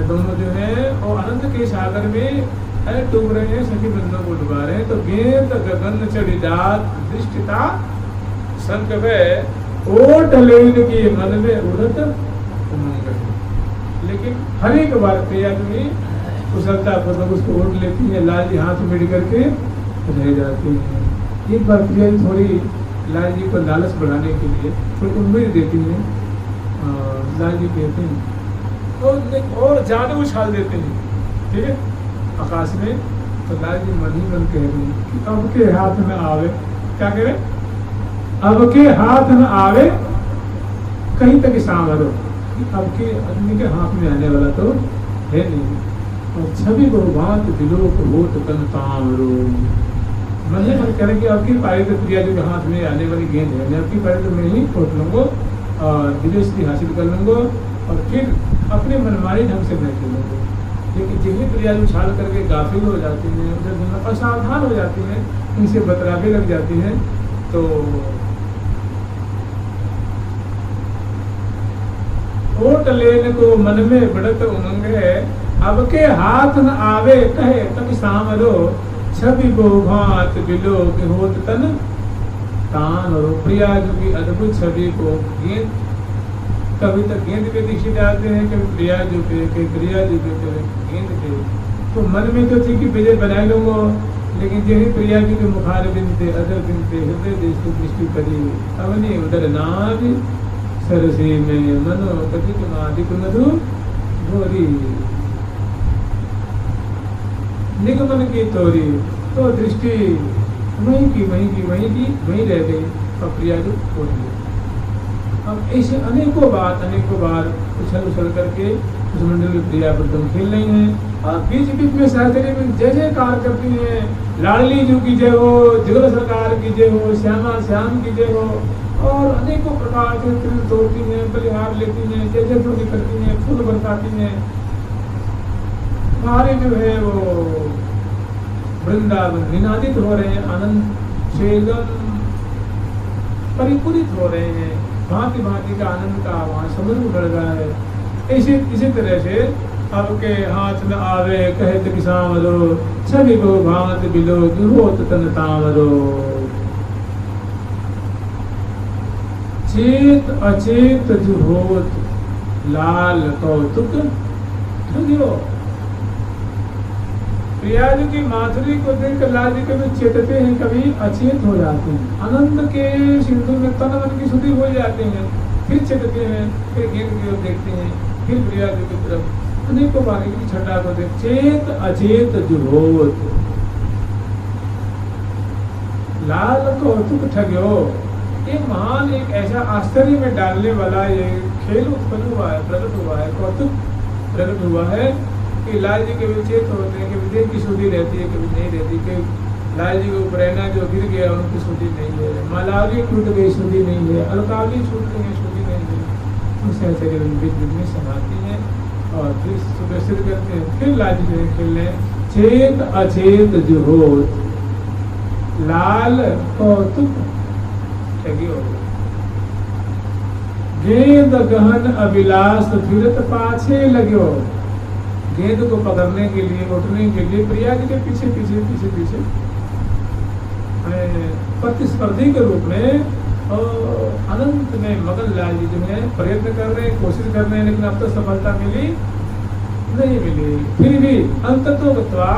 [SPEAKER 2] दोनों जो है वो आनंद के सागर में डूब रहे हैं, सखी बंधों को डुबा रहे हैं। तो गेंद गगन चढ़िजात दृष्टिता संग वह ओट लेन की मन में उड़त उमंग है। लेकिन हर एक बार प्रिया जी कुशलता पूर्वक उसको ओट लेती है, लाल जी हाथ मिड़ करके रह जाती है। एक बार प्रिया जी थोड़ी लाल जी को लालच बढ़ाने के लिए थोड़ी उम्मीद देती है, लाल जी कहते हैं और जाने उछाल देते हैं, ठीक है, आकाश में। तो लाल जी मन ही मन कह रहे हैं कि अब के हाथ में आवे, क्या कह रहे, अब के हाथ में आवे कहीं तक सांवरो, अब के आदमी के हाथ में आने वाला तो है नहीं। और छवि बहुभात दिलोक होत तन तामरो, मन ही मन कह रहे कि अब की पारी तो प्रिया जी के हाथ में आने वाली गेंद है, मैं अब की पारी तो मैं ही खोट लूँगा और दिलोस्ती हासिल कर लूँगा और फिर अपने मनमानी ढंग से मैं खेलूँगा। लेकिन जिन्हें प्रिया उछाल करके गाफिल हो जाती हैं, उधर असावधान हो जाती हैं, उनसे बतराबे लग जाती हैं, तो ओट लेन को मन में बढ़त उमंग है, अब के हाथ न आवे कहे तब सामरो, छवि को भात बिलो के होत तन तान। और प्रिया जो की अद्भुत छवि को गेंद कभी तक गेंद पे दीक्षित जाते हैं, कभी प्रिया जो पे प्रिया जी पे गेंद पे। तो मन में तो थी कि विजय बना लूंगा, लेकिन यही प्रिया जी के मुखार बिनते अदर बिनते हृदय देश की दृष्टि करी अवनी उदर नाद सरसी में मनो कथित मादिक मधु भोरी निगमन की तोरी। तो दृष्टि वहीं रह गई और प्रिया जी उठ गई। अब ऐसे अनेकों बार उछल करके उस मंडल में प्रिया प्रथम खेल रही हैं और बीच बीच में सहचरी में जय जयकार करती हैं, लाडली जू की जय हो, जुगल सरकार की जय हो, श्यामा श्याम की जय हो, और अनेकों प्रकार के तिल तोड़ती हैं, बलिहार लेती हैं, जय जय ध्वनि करती हैं, फूल बरसाती हैं। सारे जो है वो वृंदावन निनादित हो रहे हैं, आनंद से एकदम परिपूरित हो रहे हैं, भांति भांति का आनंद का वहाँ समुद्र बढ़ रहा है। इसी तरह से अब के हाथ में आवे कहे तो किसामरो, छवि को भांत बिलो होत तन तामरो। चेत अचेत जो होत लाल कौतुक ध्रुजियो।
[SPEAKER 1] प्रिया जी की माधुरी को देखकर लाल जी कभी चेतते हैं, कभी अचेत हो जाते हैं। आनंद के सिंधु में तन मन की शुद्धि हो जाते हैं, फिर चेतते हैं, फिर गेंद की ओर देखते हैं, फिर प्रिया जी की तरफ अनेकों बार की छटा को देख चेत अचेत जुहोत। लाल कौतुक ठग्यो, ये महान एक ऐसा आश्चर्य में डालने वाला ये खेल उत्पन्न हुआ है, प्रकट हुआ है, कौतुक प्रकट हुआ है कि लाल जी के विचेत होते हैं, कि देह की शुद्धि रहती है, कभी नहीं रहती, कि लाल जी को प्रेरणा जो गिर गया उनकी शुद्धि नहीं है, मालावली टूट गई शुद्धि नहीं है, अलकावली छूट गई शुद्धि नहीं है, उनसे ऐसे बीच बीच में समाती हैं और फिर सुप्रसिद्ध करते हैं। फिर लाल जी जो खेलने चेत अचेत जुहोत, लाल कौतुक ठगी हो गई। गेंद गहन अभिलाष फिरत पाछे लग्यो, गेंद को पकड़ने के लिए, उठने के लिए प्रिया जी के पीछे पीछे पीछे पीछे प्रतिस्पर्धी के रूप में और अनंत में मगन लाल जी जो है प्रयत्न कर रहे हैं, कोशिश कर रहे हैं, लेकिन अब तो सफलता मिली नहीं मिली। फिर भी अंततोगत्वा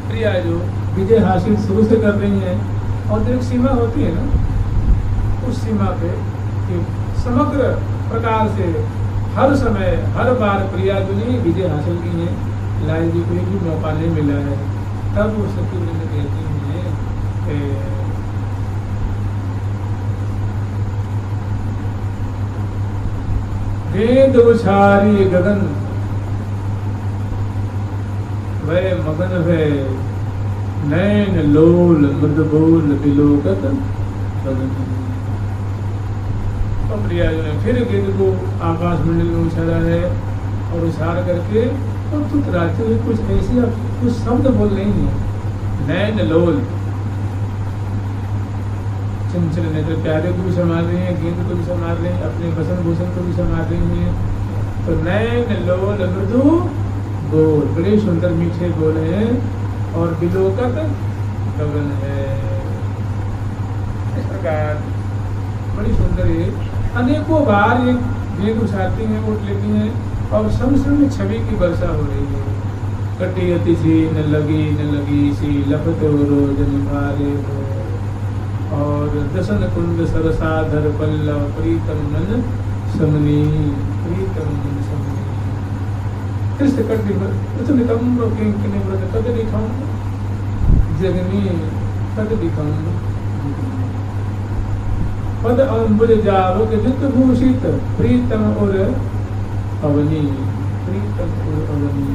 [SPEAKER 1] प्रिया जो विजय हासिल शुरू से कर रही है, और जो एक सीमा होती है ना, उस सीमा पे समग्र प्रकार से हर समय हर बार प्रिया जो ने विजय हासिल की है, लाल जी को एक भी मौका नहीं मिला है, तब वो सत्यव्रत कहती हैं वेद उछारी गगन वह मगन है, नैन लोल मृदबोल बिलोकत गगन। तो प्रिया जो ने फिर गेंद को आकाश मंडल में उछाला है और उछाल करके और तुतराते हुए कुछ ऐसे कुछ शब्द बोल रही है, नैन लोल, चंचल नेत्र प्यारे को भी संभाल रही है, गेंद को भी संभाल रही है, अपने भसन भूषण को भी संभाल रही है। तो नैन लोल मृदु बोल, बड़े सुंदर मीठे बोल हैं, और बिलोकत गगन है। इस प्रकार बड़ी सुंदर है, अनेकों बार ये गेंद उछालती हैं, उठ लेती हैं, और समसम छवि की वर्षा हो रही है। कटी अति सी न लगी सी लपत हो रोजन भारे हो, और दसन कुंड सरसाधर पल्लव प्रीतम मन समनी, प्रीतम मन समनी। कृष्ण कटी निकम किंकिनी व्रत कद दिखाऊं जगनी कद दिखाऊं, पद अम्बुज जावक जित भूषित प्रीतम और अवनी, प्रीतम और अवनी।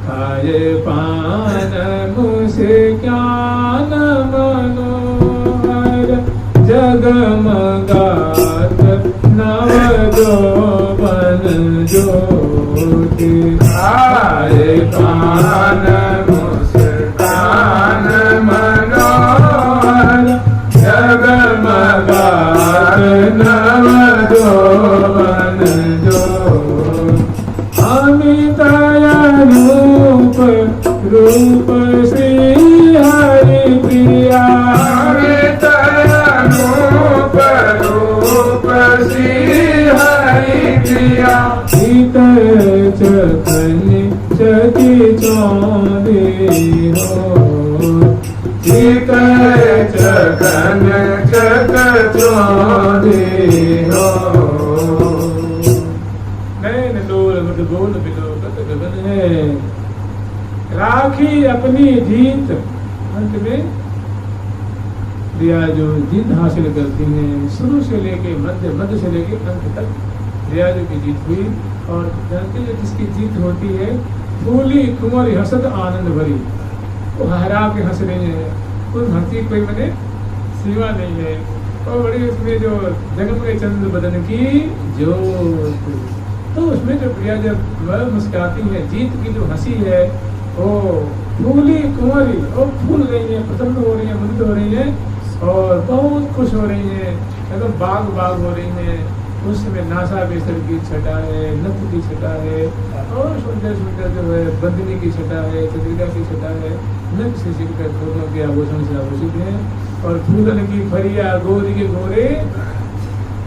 [SPEAKER 1] खाए पान मुझसे ज्ञान मनोहर, जगमगात नव जोबन ज्योति। खाए पान मुझसे ज्ञान मनोहर, जगमगात नव जोबन ज्योति। अमित रूप रूप श्री हरि प्रिया, अमित रूप रूप श्री हरि प्रिया। चित चखनि चकी चौंधे हो, चित चखन चक चौंधे हो। नैन लोल मृदबोल बिलोकत गगन है, राखी अपनी जीत। अंत में प्रिया जो जीत हासिल करती हैं, शुरू से लेके मध्य से लेके अंत तक प्रिया जो की जीत हुई। और जानते हैं जिसकी जीत होती है, फूली कुंवरी हसत आनंद भरी, वो हरा के हंस रही है, उस हंसी कोई मैंने सीमा नहीं है। और बड़ी उसमें जो जगमगे चंद्र बदन की ज्योत, तो उसमें जो प्रिया जब वह मुस्कुराती है, जीत की जो हंसी है वो फूली कुंवरी, और फूल रही है, प्रसन्न हो रही है, मुग्ध हो रही है, और बहुत खुश हो रही है, एकदम बाग हो रही है। उसमें नासा बेसर की छटा है, नथ की छटा है, और सुंदर सुंदर जो है बंदनी की छटा है, चंद्रिका की छटा है, नख से सिककर फूलों के आभूषण से आभूषित है। और फूलन की फरिया गोरी के गोरे,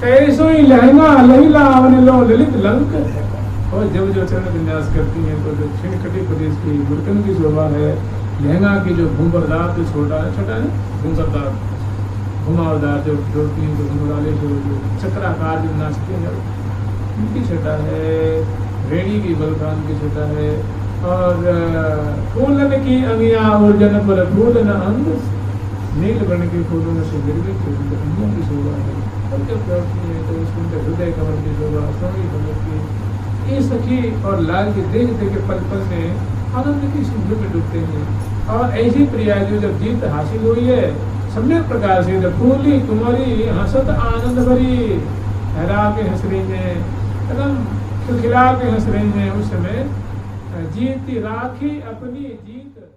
[SPEAKER 1] कैसो ही लहंगा लहिला अवन लो ललित लंक।
[SPEAKER 2] और जब जो चरण विन्यास करती हैं तो जो छिड़कटी प्रदेश की गुरकन की शोभा है, लहंगा की जो घूमरदार जो छोटा है घूमरदार घुमावदार जो जोड़ती हैं, जो घुमराले जो चक्राकार जो नाचते हैं उनकी छटा है, रेडी की बलकान की छटा है, और फूलन की अंगिया और जन पर फूलन अंग नील वर्ण के फूलों में से गिरगिट अंगों की शोभा है, और जब प्रवृत्ति है तो उसके हृदय कमल की शोभा, सोनी कमल की, ये सखी और लाल की देख देख के पल पल में आनंद की सिंधु में डूबते हैं। और ऐसी प्रिया जो जब जीत हासिल हुई है सम्यक प्रकार से, जब फूली कुमारी हंसत आनंद भरी, हरा के हंस रही है, एकदम खिलखिला के हंस रही है, उस समय जीत राखी अपनी जीत।